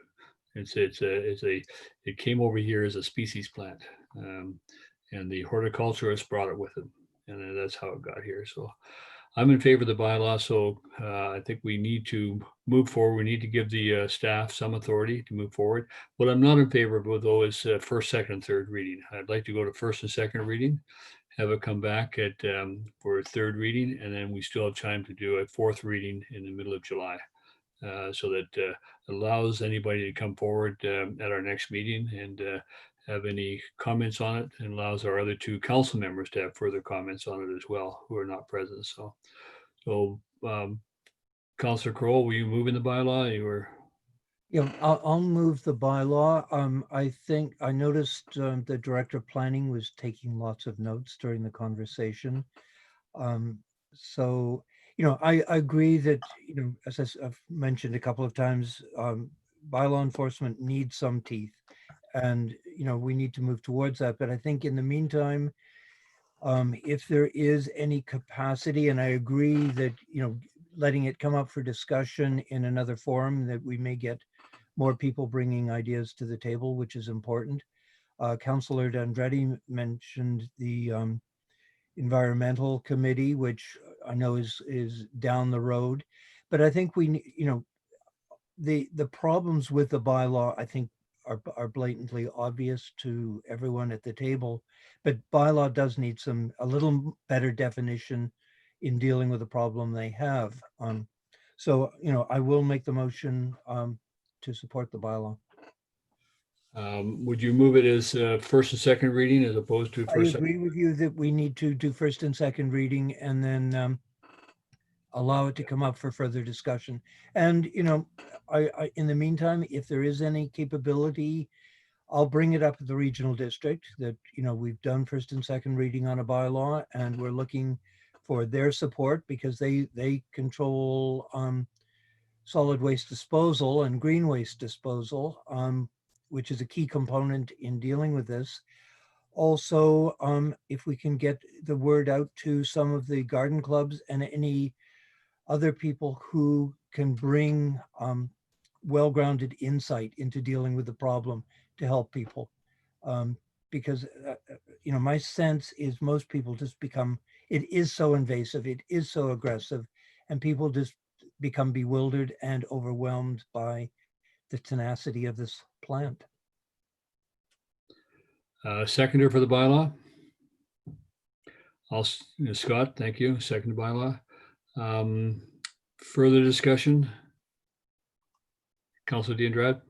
Speaker 2: It came over here as a species plant, and the horticulturist brought it with him, and that's how it got here. So I'm in favor of the bylaw. So I think we need to move forward. We need to give the staff some authority to move forward. What I'm not in favor of, though, is first, second, and third reading. I'd like to go to first and second reading, have it come back for a third reading, and then we still have time to do a fourth reading in the middle of July. So that allows anybody to come forward at our next meeting and have any comments on it, and allows our other 2 council members to have further comments on it as well, who are not present. So Councillor Crowell, will you move in the bylaw?
Speaker 5: Yeah, I'll move the bylaw. I think I noticed the director of planning was taking lots of notes during the conversation. So, you know, I agree that, you know, as I've mentioned a couple of times, bylaw enforcement needs some teeth, and, you know, we need to move towards that. But I think in the meantime, if there is any capacity, and I agree that, you know, letting it come up for discussion in another forum, that we may get more people bringing ideas to the table, which is important. Councillor D'Andretti mentioned the environmental committee, which I know is down the road. But I think the problems with the bylaw, I think, are blatantly obvious to everyone at the table. But bylaw does need a little better definition in dealing with the problem they have. So, I will make the motion to support the bylaw.
Speaker 2: Would you move it as first and second reading as opposed to
Speaker 5: I
Speaker 2: first?
Speaker 5: agree with you that we need to do first and second reading and then allow it to come up for further discussion. And, I in the meantime, if there is any capability, I'll bring it up at the regional district that, we've done first and second reading on a bylaw and we're looking for their support because they control solid waste disposal and green waste disposal, which is a key component in dealing with this. Also, if we can get the word out to some of the garden clubs and any other people who can bring well-grounded insight into dealing with the problem to help people. Because, my sense is most people just it is so invasive, it is so aggressive, and people just become bewildered and overwhelmed by the tenacity of this plant.
Speaker 2: Seconder for the bylaw? Scott, thank you. Second bylaw. Further discussion? Councilor D'Andrade?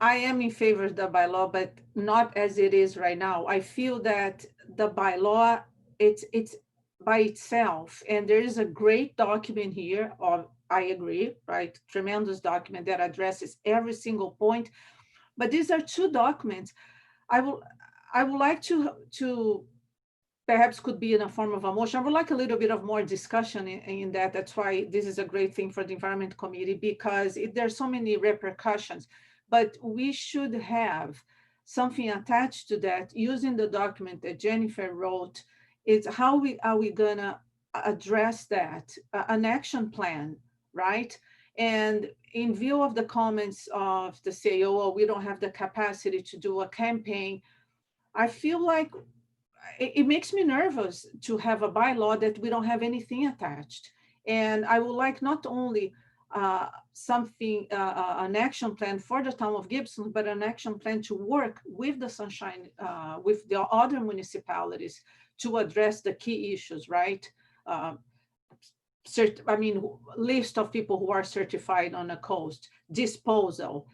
Speaker 4: I am in favor of the bylaw, but not as it is right now. I feel that the bylaw, it's by itself, and there is a great document here, I agree, right? Tremendous document that addresses every single point. But these are two documents. I would like to perhaps could be in a form of a motion. I would like a little bit of more discussion in that. That's why this is a great thing for the Environment Committee, because there's so many repercussions. But we should have something attached to that using the document that Jennifer wrote. It's how are we gonna address that, an action plan, right? And in view of the comments of the CAO, we don't have the capacity to do a campaign. I feel like it makes me nervous to have a bylaw that we don't have anything attached. And I would like not only an action plan for the town of Gibson, but an action plan to work with the Sunshine, with the other municipalities to address the key issues, right? List of people who are certified on the coast, disposal,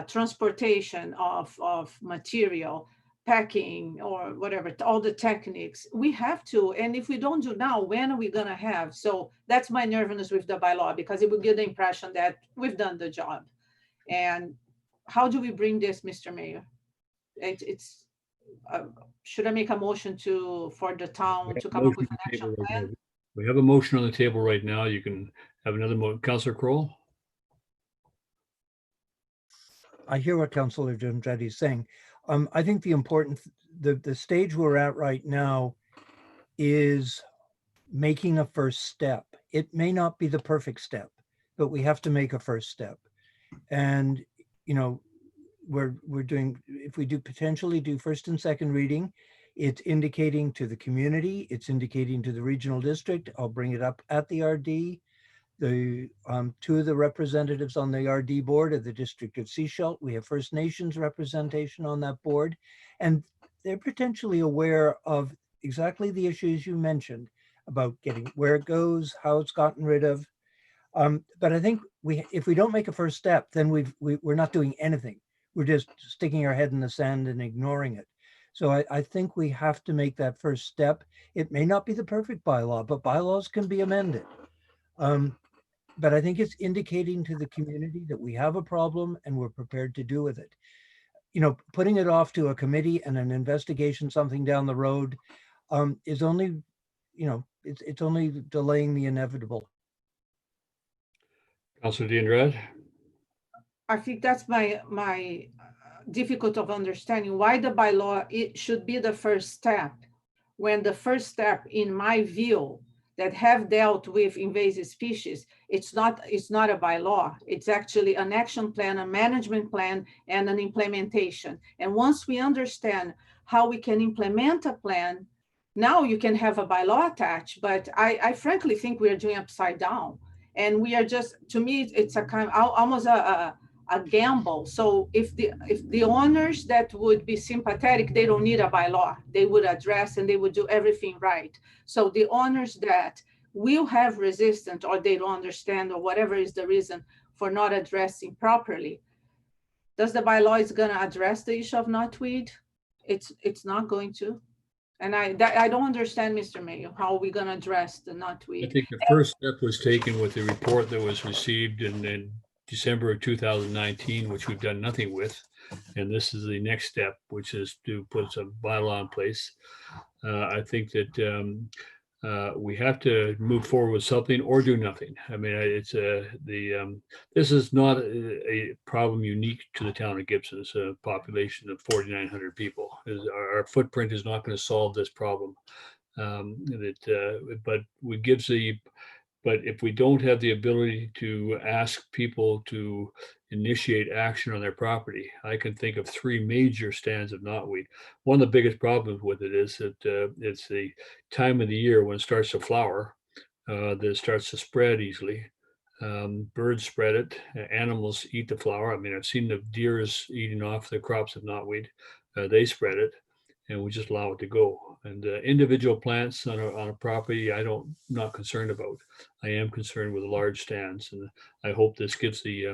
Speaker 4: transportation of material, packing or whatever, all the techniques. We have to, and if we don't do now, when are we gonna have? So that's my nervousness with the bylaw, because it would give the impression that we've done the job. And how do we bring this, Mr. Mayor? Should I make a motion for the town to come up with an action plan?
Speaker 2: We have a motion on the table right now. You can have another motion. Councilor Kroll?
Speaker 5: I hear what Councilor D'Andretti is saying. I think the stage we're at right now is making a first step. It may not be the perfect step, but we have to make a first step. And, we're doing, if we potentially do first and second reading, it's indicating to the community, it's indicating to the regional district. I'll bring it up at the RD. The two of the representatives on the RD board of the District of Sechelt. We have First Nations representation on that board, and they're potentially aware of exactly the issues you mentioned about getting where it goes, how it's gotten rid of. But I think if we don't make a first step, then we're not doing anything. We're just sticking our head in the sand and ignoring it. So I think we have to make that first step. It may not be the perfect bylaw, but bylaws can be amended. But I think it's indicating to the community that we have a problem and we're prepared to deal with it. Putting it off to a committee and an investigation, something down the road, is only, it's only delaying the inevitable.
Speaker 2: Councilor D'Andrade?
Speaker 4: I think that's my difficult of understanding why the bylaw, it should be the first step, when the first step, in my view, that have dealt with invasive species, it's not a bylaw. It's actually an action plan, a management plan, and an implementation. And once we understand how we can implement a plan, now you can have a bylaw attached. But I frankly think we are doing upside down. And we are just, to me, it's a kind of almost a gamble. So if the owners that would be sympathetic, they don't need a bylaw. They would address and they would do everything right. So the owners that will have resistance, or they don't understand, or whatever is the reason for not addressing properly, does the bylaw is going to address the issue of knotweed? It's not going to. And I don't understand, Mr. Mayor, how are we going to address the knotweed?
Speaker 2: I think the first step was taken with the report that was received in December of 2019, which we've done nothing with. And this is the next step, which is to put some bylaw in place. I think that we have to move forward with something or do nothing. I mean, it's this is not a problem unique to the town of Gibsons, a population of 4,900 people. Our footprint is not going to solve this problem. But if we don't have the ability to ask people to initiate action on their property, I can think of 3 major stands of knotweed. One of the biggest problems with it is that it's the time of the year when it starts to flower, that it starts to spread easily. Birds spread it, animals eat the flower. I mean, I've seen the deers eating off the crops of knotweed. They spread it, and we just allow it to go. And individual plants on a property, I'm not concerned about. I am concerned with large stands, and I hope this gives the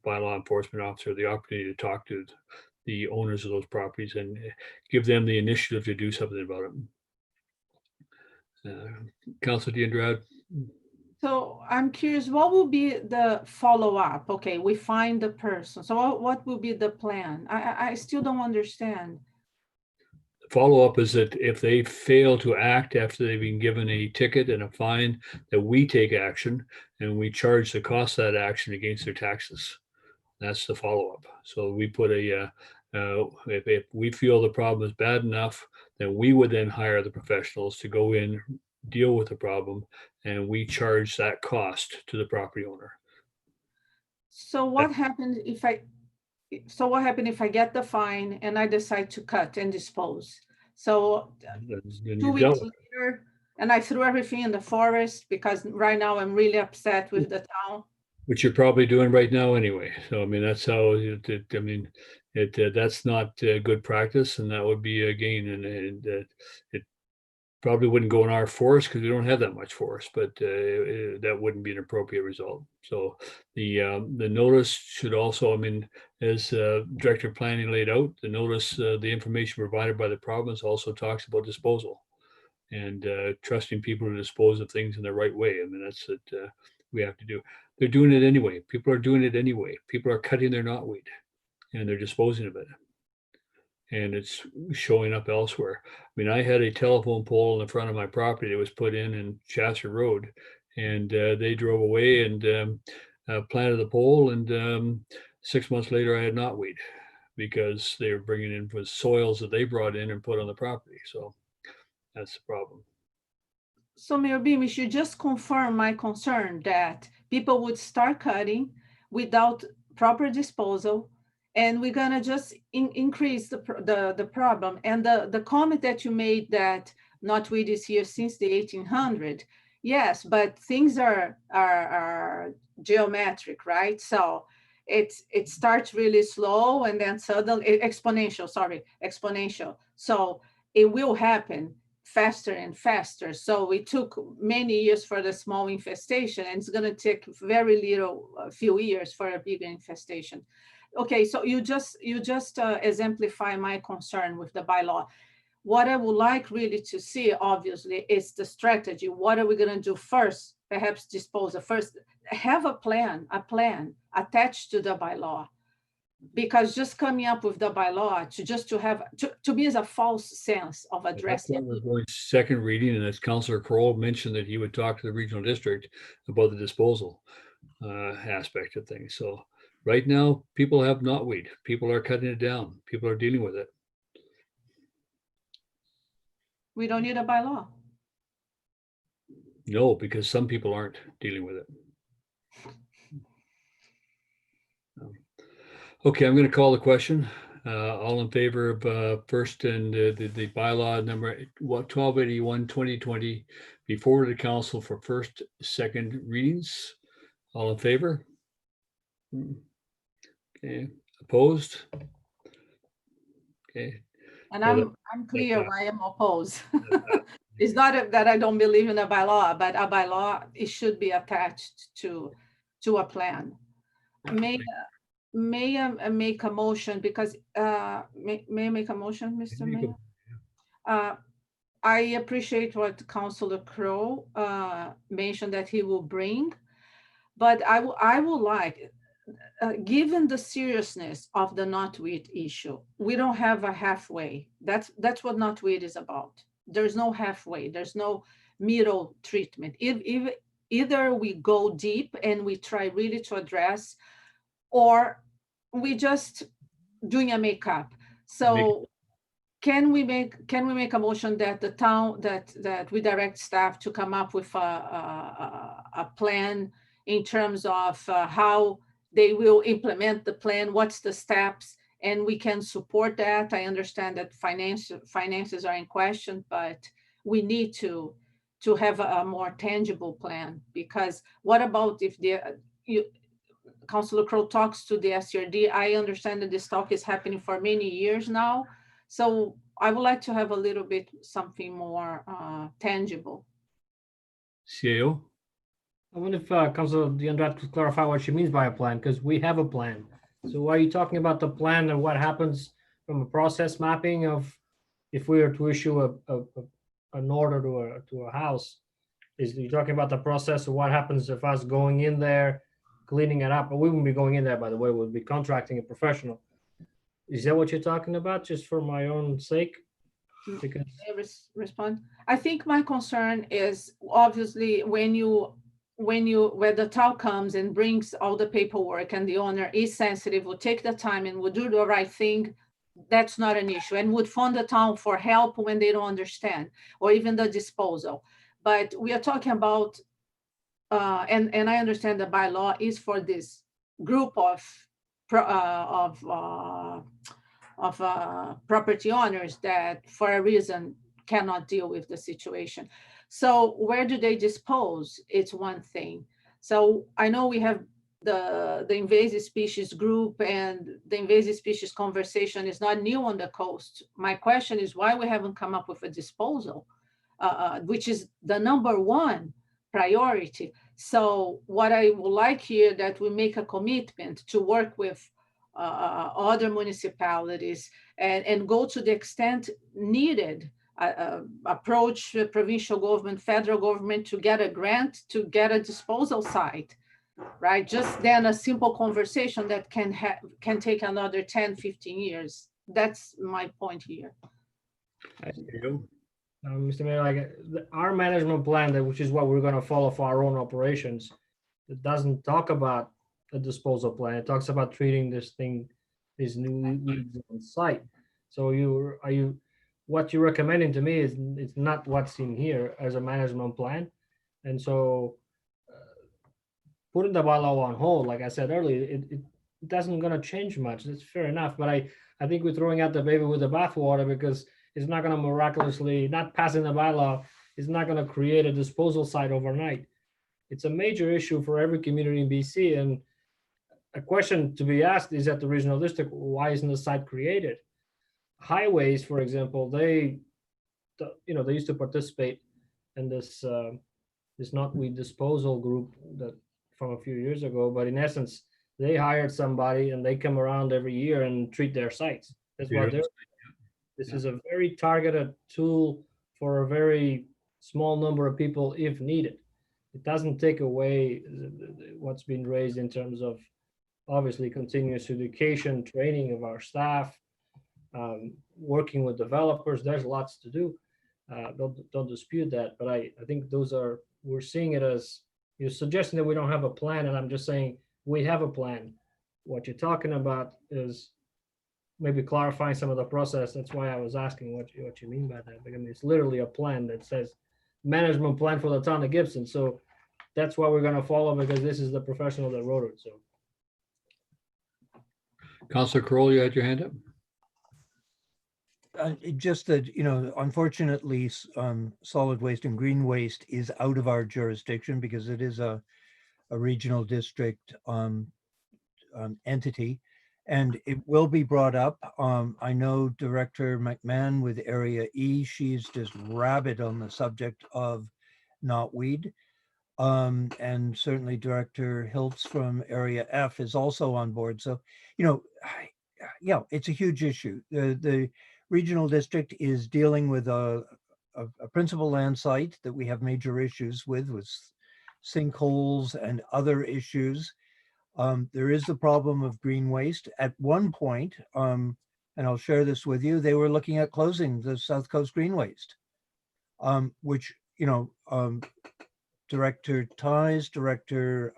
Speaker 2: bylaw enforcement officer the opportunity to talk to the owners of those properties and give them the initiative to do something about it. Councilor D'Andrade.
Speaker 4: So I'm curious, what will be the follow-up? Okay, we find the person. So what will be the plan? I still don't understand.
Speaker 2: Follow-up is that if they fail to act after they've been given a ticket and a fine, that we take action and we charge the cost of that action against their taxes. That's the follow-up. So we put if we feel the problem is bad enough, then we would then hire the professionals to go in, deal with the problem, and we charge that cost to the property owner.
Speaker 4: So what happens if I get the fine and I decide to cut and dispose? So
Speaker 2: Then
Speaker 4: 2
Speaker 2: you've
Speaker 4: weeks
Speaker 2: dealt with it.
Speaker 4: later, and I threw everything in the forest because right now I'm really upset with the town.
Speaker 2: Which you're probably doing right now anyway. So, I mean, that's how, that's not good practice, and that would be a gain, and it probably wouldn't go in our forest because we don't have that much forest, but that wouldn't be an appropriate result. So the notice should also, I mean, as Director of Planning laid out, the notice, the information provided by the province also talks about disposal and trusting people to dispose of things in the right way. I mean, that's what we have to do. They're doing it anyway. People are doing it anyway. People are cutting their knotweed and they're disposing of it. And it's showing up elsewhere. I mean, I had a telephone pole in the front of my property that was put in Chasser Road, and they drove away and planted the pole, and 6 months later I had knotweed because they were bringing in with soils that they brought in and put on the property. So that's the problem.
Speaker 4: So Mayor Beamish, you just confirm my concern that people would start cutting without proper disposal, and we're gonna just increase the problem. And the comment that you made that knotweed is here since the 1800s, yes, but things are geometric, right? So it starts really slow and then suddenly exponential. So it will happen faster and faster. So it took many years for the small infestation, and it's going to take a few years for a bigger infestation. Okay, so you just exemplify my concern with the bylaw. What I would like really to see, obviously, is the strategy. What are we going to do first? Perhaps dispose of first. Have a plan attached to the bylaw. Because just coming up with the bylaw to me is a false sense of addressing.
Speaker 2: We're going second reading, and as Councillor Kroll mentioned that he would talk to the regional district about the disposal aspect of things. So right now, people have knotweed. People are cutting it down. People are dealing with it.
Speaker 4: We don't need a bylaw.
Speaker 2: No, because some people aren't dealing with it. Okay, I'm going to call the question. All in favor of first and the bylaw number 1281, 2020 be forwarded to council for first, second readings. All in favor? Okay, opposed? Okay,
Speaker 4: And
Speaker 2: So
Speaker 4: I'm clear
Speaker 2: that-
Speaker 4: why I'm opposed. It's not that I don't believe in a bylaw, but a bylaw, it should be attached to a plan. May I make a motion because, may I make a motion, Mr. Mayor? I appreciate what Councillor Crowe mentioned that he will bring, but I would like, given the seriousness of the knotweed issue, we don't have a halfway. That's what knotweed is about. There's no halfway. There's no middle treatment. If either we go deep and we try really to address, or we just doing a makeup. So can we make a motion that the town that we direct staff to come up with a plan in terms of how they will implement the plan, what's the steps, and we can support that. I understand that finances are in question, but we need to have a more tangible plan, because what about if Councillor Crowe talks to the SRD? I understand that this talk is happening for many years now. So I would like to have a little bit something more tangible.
Speaker 2: CAO?
Speaker 6: I wonder if Councilor Diandrat could clarify what she means by a plan, because we have a plan. So are you talking about the plan and what happens from a process mapping of if we were to issue an order to a house? Is you talking about the process of what happens if us going in there, cleaning it up? But we wouldn't be going in there, by the way, we'll be contracting a professional. Is that what you're talking about, just for my own sake? Because
Speaker 4: Respond. I think my concern is obviously when the town comes and brings all the paperwork and the owner is sensitive, will take the time and will do the right thing, that's not an issue, and would fund the town for help when they don't understand, or even the disposal. But we are talking about, and I understand the bylaw is for this group of property owners that for a reason cannot deal with the situation. So where do they dispose? It's one thing. So I know we have the invasive species group, and the invasive species conversation is not new on the coast. My question is why we haven't come up with a disposal, which is the number one priority. So what I would like here, that we make a commitment to work with other municipalities and go to the extent needed, approach provincial government, federal government to get a grant to get a disposal site, right? Just then a simple conversation that can take another 10, 15 years. That's my point here.
Speaker 6: Mr. Mayor, our management plan, which is what we're going to follow for our own operations, it doesn't talk about a disposal plan. It talks about treating these new weeds on site. So what you're recommending to me is it's not what's in here as a management plan. And so putting the bylaw on hold, like I said earlier, it doesn't going to change much. That's fair enough. But I think we're throwing out the baby with the bathwater, because it's not going to miraculously, not passing the bylaw is not going to create a disposal site overnight. It's a major issue for every community in BC. And a question to be asked is, at the regional district, why isn't the site created? Highways, for example, they used to participate in this knotweed disposal group that from a few years ago. But in essence, they hired somebody and they come around every year and treat their sites. That's what they're. This is a very targeted tool for a very small number of people if needed. It doesn't take away what's been raised in terms of obviously continuous education, training of our staff, working with developers. There's lots to do. Don't dispute that. But I think we're seeing it as, you're suggesting that we don't have a plan, and I'm just saying we have a plan. What you're talking about is maybe clarifying some of the process. That's why I was asking what you mean by that. Because it's literally a plan that says management plan for the town of Gibson. So that's what we're gonna follow because this is the professional that wrote it, so.
Speaker 2: Councillor Kroll, you had your hand up?
Speaker 5: Just that, unfortunately, solid waste and green waste is out of our jurisdiction because it is a regional district entity, and it will be brought up. I know Director McMahon with Area E, she's just rabid on the subject of knotweed. And certainly Director Hiltz from Area F is also on board. So, yeah, it's a huge issue. The regional district is dealing with a principal land site that we have major issues with sinkholes and other issues. There is the problem of green waste. At one point, and I'll share this with you, they were looking at closing the Southcoast Green Waste, which, Director Ties, Director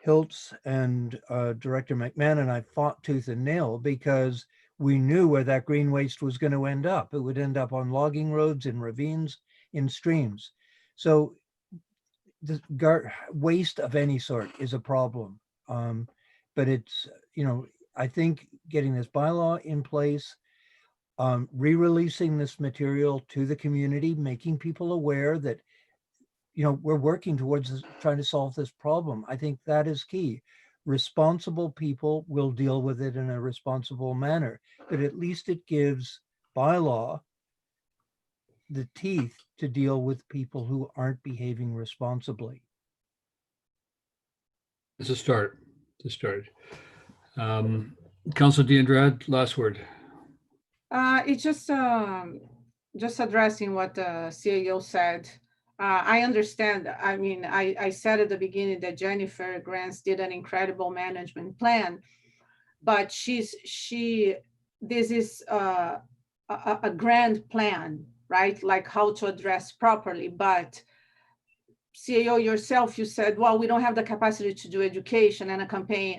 Speaker 5: Hiltz, and Director McMahon and I fought tooth and nail because we knew where that green waste was going to end up. It would end up on logging roads, in ravines, in streams. So the waste of any sort is a problem. But it's, I think getting this bylaw in place, re-releasing this material to the community, making people aware that, we're working towards trying to solve this problem. I think that is key. Responsible people will deal with it in a responsible manner, but at least it gives bylaw the teeth to deal with people who aren't behaving responsibly.
Speaker 2: It's a start. It's a start. Councillor D'Andrade, last word.
Speaker 4: It's just addressing what the CAO said. I understand. I mean, I said at the beginning that Jennifer Grants did an incredible management plan, but this is a grand plan, right? Like how to address properly. But CAO yourself, you said, well, we don't have the capacity to do education and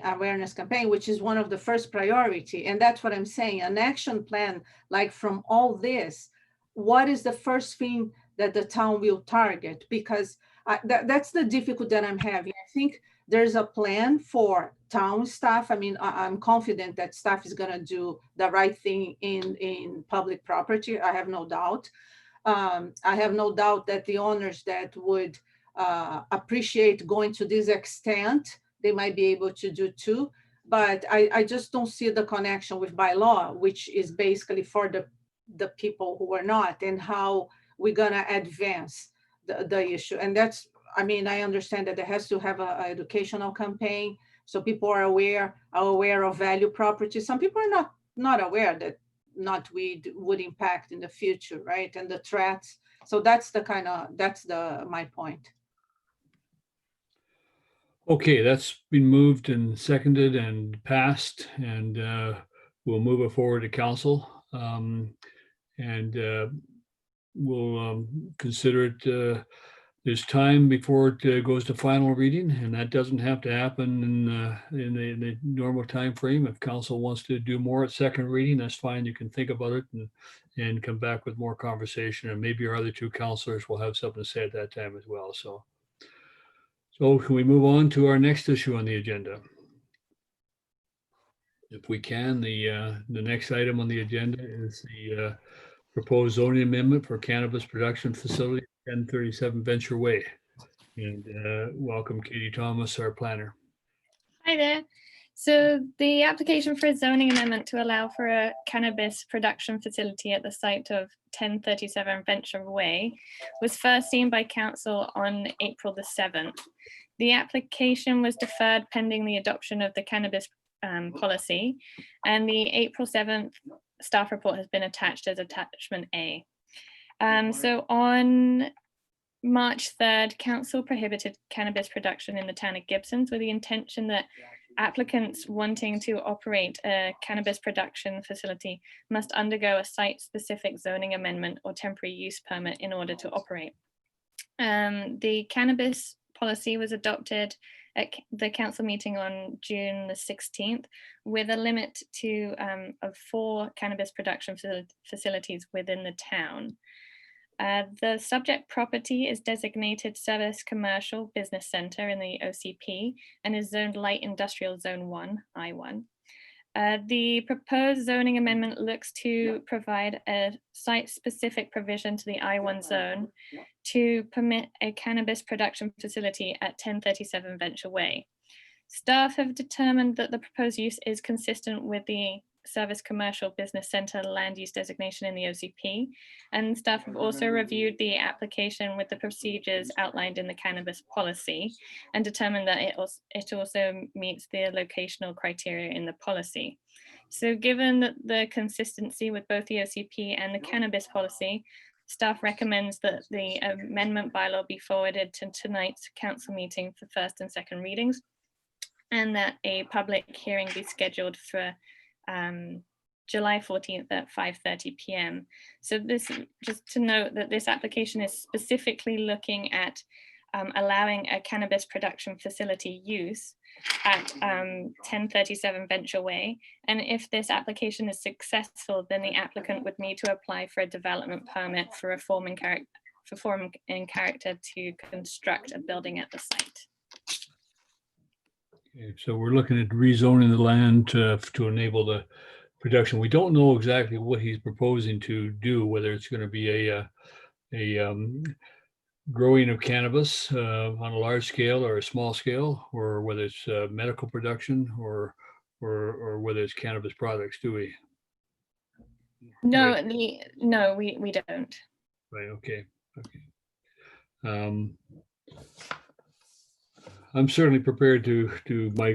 Speaker 4: awareness campaign, which is one of the first priority. And that's what I'm saying, an action plan, like from all this, what is the first thing that the town will target? Because that's the difficulty that I'm having. I think there's a plan for town staff. I mean, I'm confident that staff is gonna do the right thing in public property. I have no doubt. I have no doubt that the owners that would appreciate going to this extent, they might be able to do too. But I just don't see the connection with bylaw, which is basically for the people who are not, and how we're gonna advance the issue. And that's, I mean, I understand that there has to have an educational campaign so people are aware of value property. Some people are not aware that knotweed would impact in the future, right? And the threats. So that's my point.
Speaker 2: Okay, that's been moved and seconded and passed, and we'll move it forward to council. We'll consider it. There's time before it goes to final reading, and that doesn't have to happen in the normal time frame. If council wants to do more at second reading, that's fine. You can think about it and come back with more conversation, and maybe our other two councilors will have something to say at that time as well. So can we move on to our next issue on the agenda? If we can, the next item on the agenda is the proposed zoning amendment for cannabis production facility, 1037 Venture Way. And welcome Katie Thomas, our planner.
Speaker 9: Hi there. So the application for a zoning amendment to allow for a cannabis production facility at the site of 1037 Venture Way was first seen by council on April the 7th. The application was deferred pending the adoption of the cannabis policy, and the April 7th staff report has been attached as attachment A. So on March 3rd, council prohibited cannabis production in the town of Gibsons with the intention that applicants wanting to operate a cannabis production facility must undergo a site-specific zoning amendment or temporary use permit in order to operate. The cannabis policy was adopted at the council meeting on June the 16th with a limit to of 4 cannabis production facilities within the town. The subject property is designated Service Commercial Business Center in the OCP and is zoned Light Industrial Zone 1, I1. The proposed zoning amendment looks to provide a site-specific provision to the I1 zone to permit a cannabis production facility at 1037 Venture Way. Staff have determined that the proposed use is consistent with the Service Commercial Business Center land use designation in the OCP, and staff have also reviewed the application with the procedures outlined in the cannabis policy and determined that it also meets the locational criteria in the policy. So given the consistency with both the OCP and the cannabis policy, staff recommends that the amendment bylaw be forwarded to tonight's council meeting for first and second readings, and that a public hearing be scheduled for July 14th at 5:30 p.m. So this, just to note that this application is specifically looking at allowing a cannabis production facility use at 1037 Venture Way. And if this application is successful, then the applicant would need to apply for a development permit for a form in character to construct a building at the site.
Speaker 2: Okay, so we're looking at rezoning the land to enable the production. We don't know exactly what he's proposing to do, whether it's going to be a growing of cannabis on a large scale or a small scale, or whether it's medical production or whether it's cannabis products, do we?
Speaker 9: No,
Speaker 2: Right.
Speaker 9: no, we don't.
Speaker 2: Right, okay. I'm certainly prepared to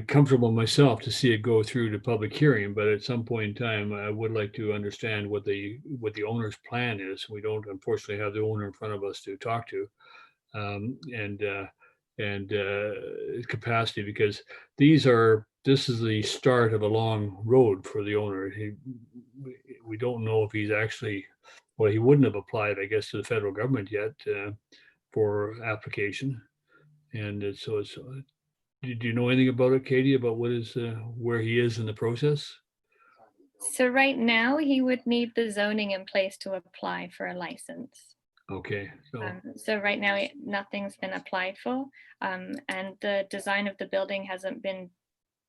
Speaker 2: comfortable myself to see it go through to public hearing, but at some point in time, I would like to understand what the owner's plan is. We don't unfortunately have the owner in front of us to talk to, and capacity, because this is the start of a long road for the owner. We don't know if he's actually, well, he wouldn't have applied, I guess, to the federal government yet for application. And so it's, do you know anything about it, Katie, about what is, where he is in the process?
Speaker 9: So right now he would need the zoning in place to apply for a license.
Speaker 2: Okay.
Speaker 9: So right now nothing's been applied for, and the design of the building hasn't been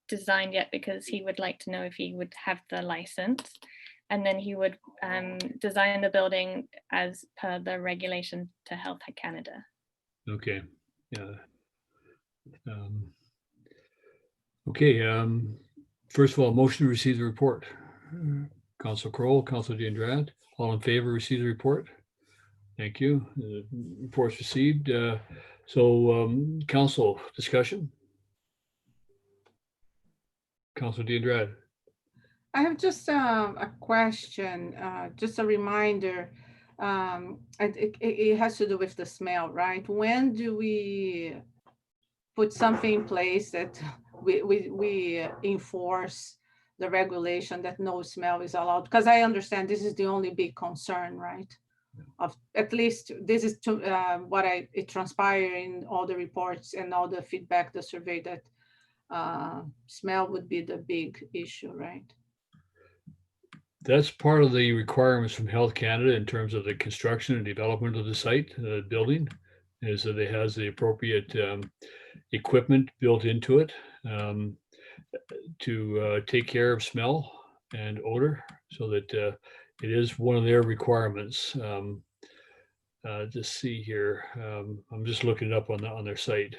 Speaker 9: designed yet because he would like to know if he would have the license, and then he would design the building as per the regulation to Health Canada.
Speaker 2: Okay. Yeah. Okay. First of all, motion to receive the report. Council Crowell, Council DeAndrade, all in favor, receive the report. Thank you. The report's received. Council discussion. Council DeAndrade.
Speaker 4: I have just a question, just a reminder. It has to do with the smell, right? When do we put something in place that we enforce the regulation that no smell is allowed? Because I understand this is the only big concern, right? Of at least this is what it transpired in all the reports and all the feedback, the survey, that smell would be the big issue, right?
Speaker 2: That's part of the requirements from Health Canada in terms of the construction and development of the site, the building, is that it has the appropriate equipment built into it to take care of smell and odor, so that it is one of their requirements. Just see here. I'm just looking it up on their site.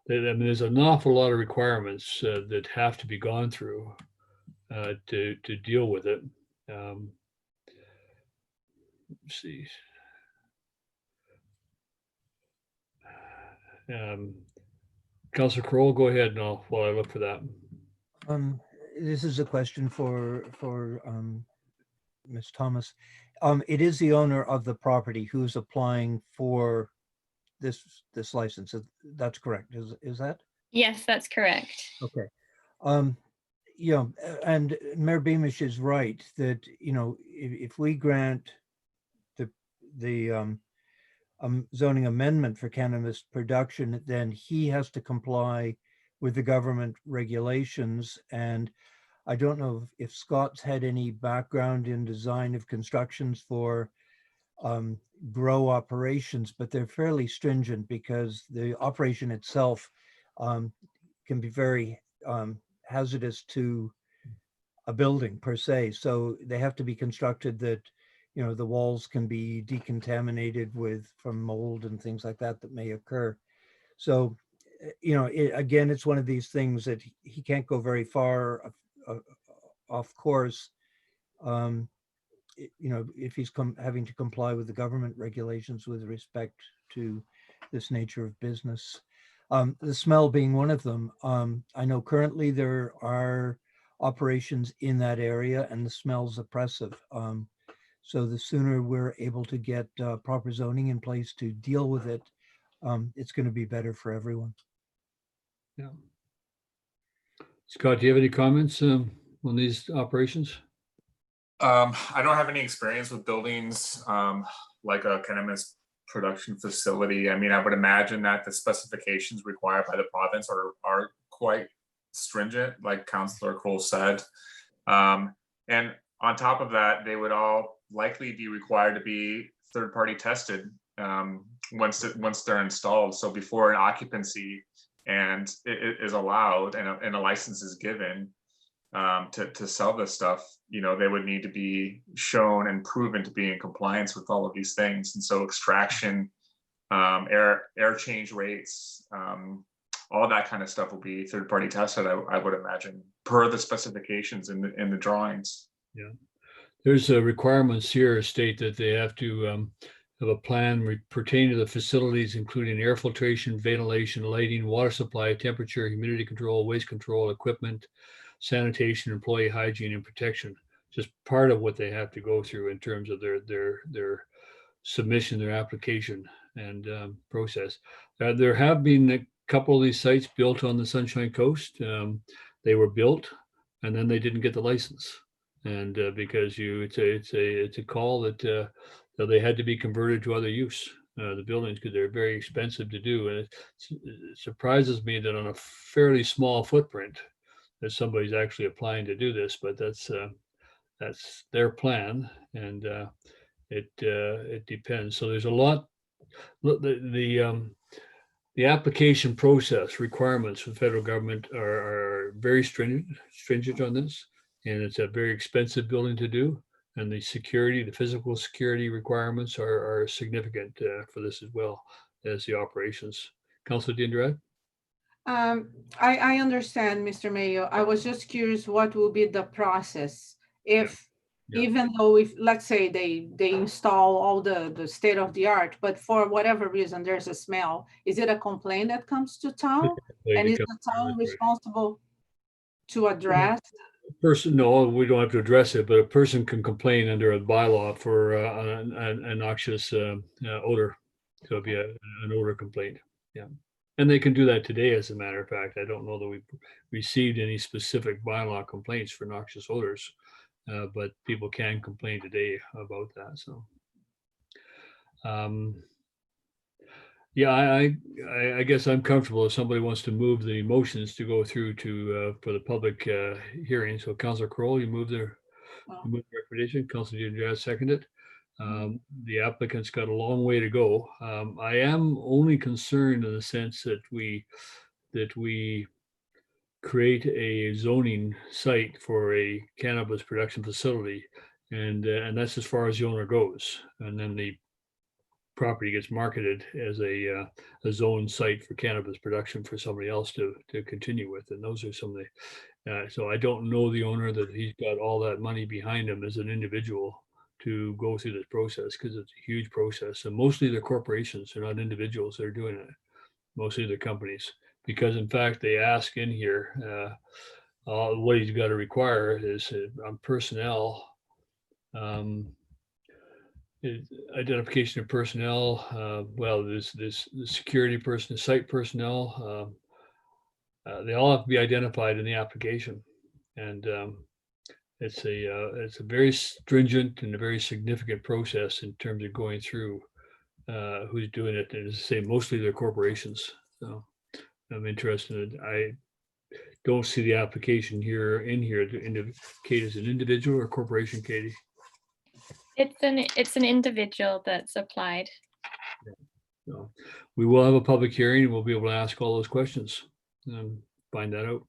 Speaker 2: There's an awful lot of requirements that have to be gone through to deal with it. Let's see. Councilor Crowell, go ahead now while I look for that.
Speaker 5: This is a question for Ms. Thomas. It is the owner of the property who's applying for this license. That's correct. Is that?
Speaker 9: Yes, that's correct.
Speaker 5: Okay. And Mayor Beamish is right that, if we grant the zoning amendment for cannabis production, then he has to comply with the government regulations. And I don't know if Scott's had any background in design of constructions for grow operations, but they're fairly stringent because the operation itself can be very hazardous to a building per se. So they have to be constructed that, you know, the walls can be decontaminated from mold and things like that that may occur. So, you know, again, it's one of these things that he can't go very far off course. You know, if he's having to comply with the government regulations with respect to this nature of business. The smell being one of them. I know currently there are operations in that area and the smell's oppressive. So the sooner we're able to get proper zoning in place to deal with it, it's going to be better for everyone.
Speaker 2: Yeah. Scott, do you have any comments on these operations?
Speaker 8: I don't have any experience with buildings like a cannabis production facility. I mean, I would imagine that the specifications required by the province are quite stringent, like Councillor Cole said. And on top of that, they would all likely be required to be third-party tested once they're installed. So before an occupancy and it is allowed and a license is given to sell this stuff, you know, they would need to be shown and proven to be in compliance with all of these things. And so extraction, air change rates, all that kind of stuff will be third-party tested, I would imagine, per the specifications in the drawings.
Speaker 2: Yeah, there's requirements here state that they have to have a plan pertaining to the facilities, including air filtration, ventilation, lighting, water supply, temperature, humidity control, waste control, equipment, sanitation, employee hygiene, and protection. Just part of what they have to go through in terms of their submission, their application and process. There have been a couple of these sites built on the Sunshine Coast. They were built and then they didn't get the license. And because it's a call that they had to be converted to other use, the buildings, because they're very expensive to do. And it surprises me that on a fairly small footprint that somebody's actually applying to do this, but that's their plan, and it depends. So there's a lot. The application process requirements for the federal government are very stringent on this, and it's a very expensive building to do. And the physical security requirements are significant for this as well as the operations. Councilor Dindrad?
Speaker 4: I understand, Mr. Mayor. I was just curious what will be the process if, even though if, let's say they install all the state of the art, but for whatever reason, there's a smell. Is it a complaint that comes to town? And is the town responsible to address?
Speaker 2: No, we don't have to address it, but a person can complain under a bylaw for an noxious odor. So it'd be an odor complaint. Yeah. And they can do that today, as a matter of fact. I don't know that we've received any specific bylaw complaints for noxious odors, but people can complain today about that. So, yeah, I guess I'm comfortable if somebody wants to move the motions to go through for the public hearing. So, Councillor Kroll, you move the recommendation. Councillor Dindrad seconded. The applicant's got a long way to go. I am only concerned in the sense that we create a zoning site for a cannabis production facility, and that's as far as the owner goes. And then the property gets marketed as a zone site for cannabis production for somebody else to continue with. And those are some of the. So I don't know the owner that he's got all that money behind him as an individual to go through this process, because it's a huge process. And mostly they're corporations, they're not individuals that are doing it. Mostly they're companies, because in fact they ask in here what he's got to require is on personnel, identification of personnel. Well, there's the security person, the site personnel. They all have to be identified in the application, and it's a very stringent and a very significant process in terms of going through who's doing it. And as I say, mostly they're corporations. So I'm interested. don't see the application here to indicate as an individual or corporation, Katie.
Speaker 9: It's an individual that's applied.
Speaker 2: So we will have a public hearing and we'll be able to ask all those questions and find that out.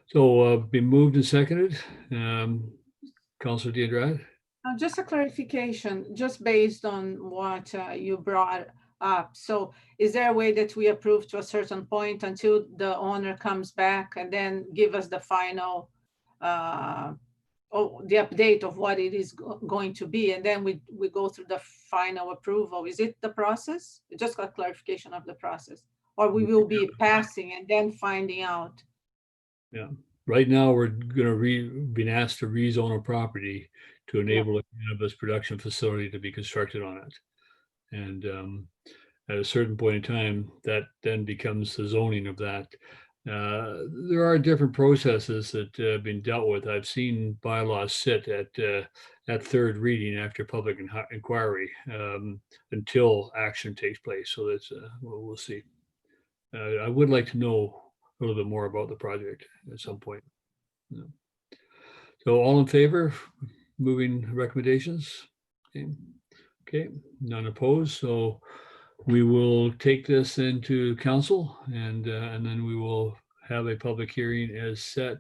Speaker 2: So been moved and seconded. Councillor D'Andrade.
Speaker 4: Just a clarification, just based on what you brought up. So is there a way that we approve to a certain point until the owner comes back and then give us the final, the update of what it is going to be, and then we go through the final approval? Is it the process? Just a clarification of the process, or we will be passing and then finding out?
Speaker 2: Yeah, right now we're being asked to rezone a property to enable a cannabis production facility to be constructed on it. And at a certain point in time, that then becomes the zoning of that. There are different processes that have been dealt with. I've seen bylaws sit at third reading after public inquiry until action takes place. So that's we'll see. I would like to know a little bit more about the project at some point. Yeah. So all in favor, moving recommendations? Okay, none opposed. So we will take this into council and then we will have a public hearing as set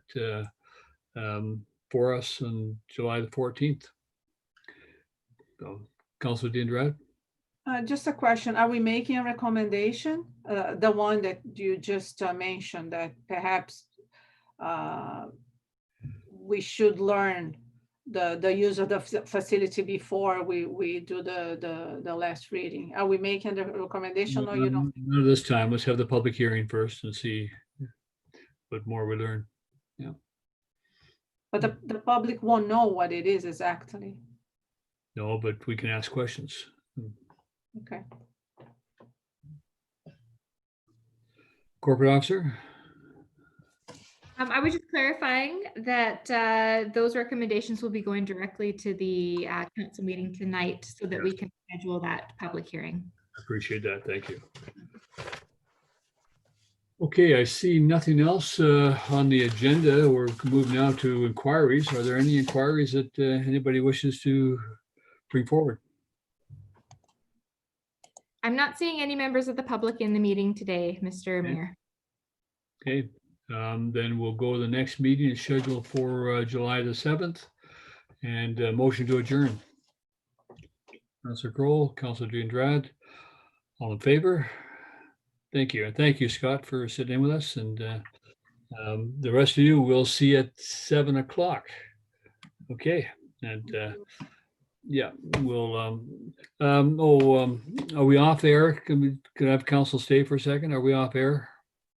Speaker 2: for us on July the 14th. So, Councilor D'Andrade?
Speaker 4: Just a question, are we making a recommendation? The one that you just mentioned, that perhaps we should learn the use of the facility before we do the last reading? Are we making the recommendation, or you don't?
Speaker 2: Not this time. Let's have the public hearing first and see what more we learn. Yeah.
Speaker 4: But the public won't know what it is exactly.
Speaker 2: No, but we can ask questions.
Speaker 4: Okay.
Speaker 2: Corporate officer?
Speaker 1: I was just clarifying that those recommendations will be going directly to the council meeting tonight so that we can schedule that public hearing.
Speaker 2: I appreciate that. Thank you. Okay, I see nothing else on the agenda. We're moving now to inquiries. Are there any inquiries that anybody wishes to bring forward?
Speaker 1: I'm not seeing any members of the public in the meeting today, Mr. Mayor.
Speaker 2: Okay, then we'll go to the next meeting. It's scheduled for July the 7th. And motion to adjourn. Councilor Kroll, Councilor D'Andrade, all in favor? Thank you. And thank you, Scott, for sitting in with us. And the rest of you, we'll see at 7 o'clock. Okay. And yeah, we'll, are we off air? Can I have council stay for a second? Are we off air?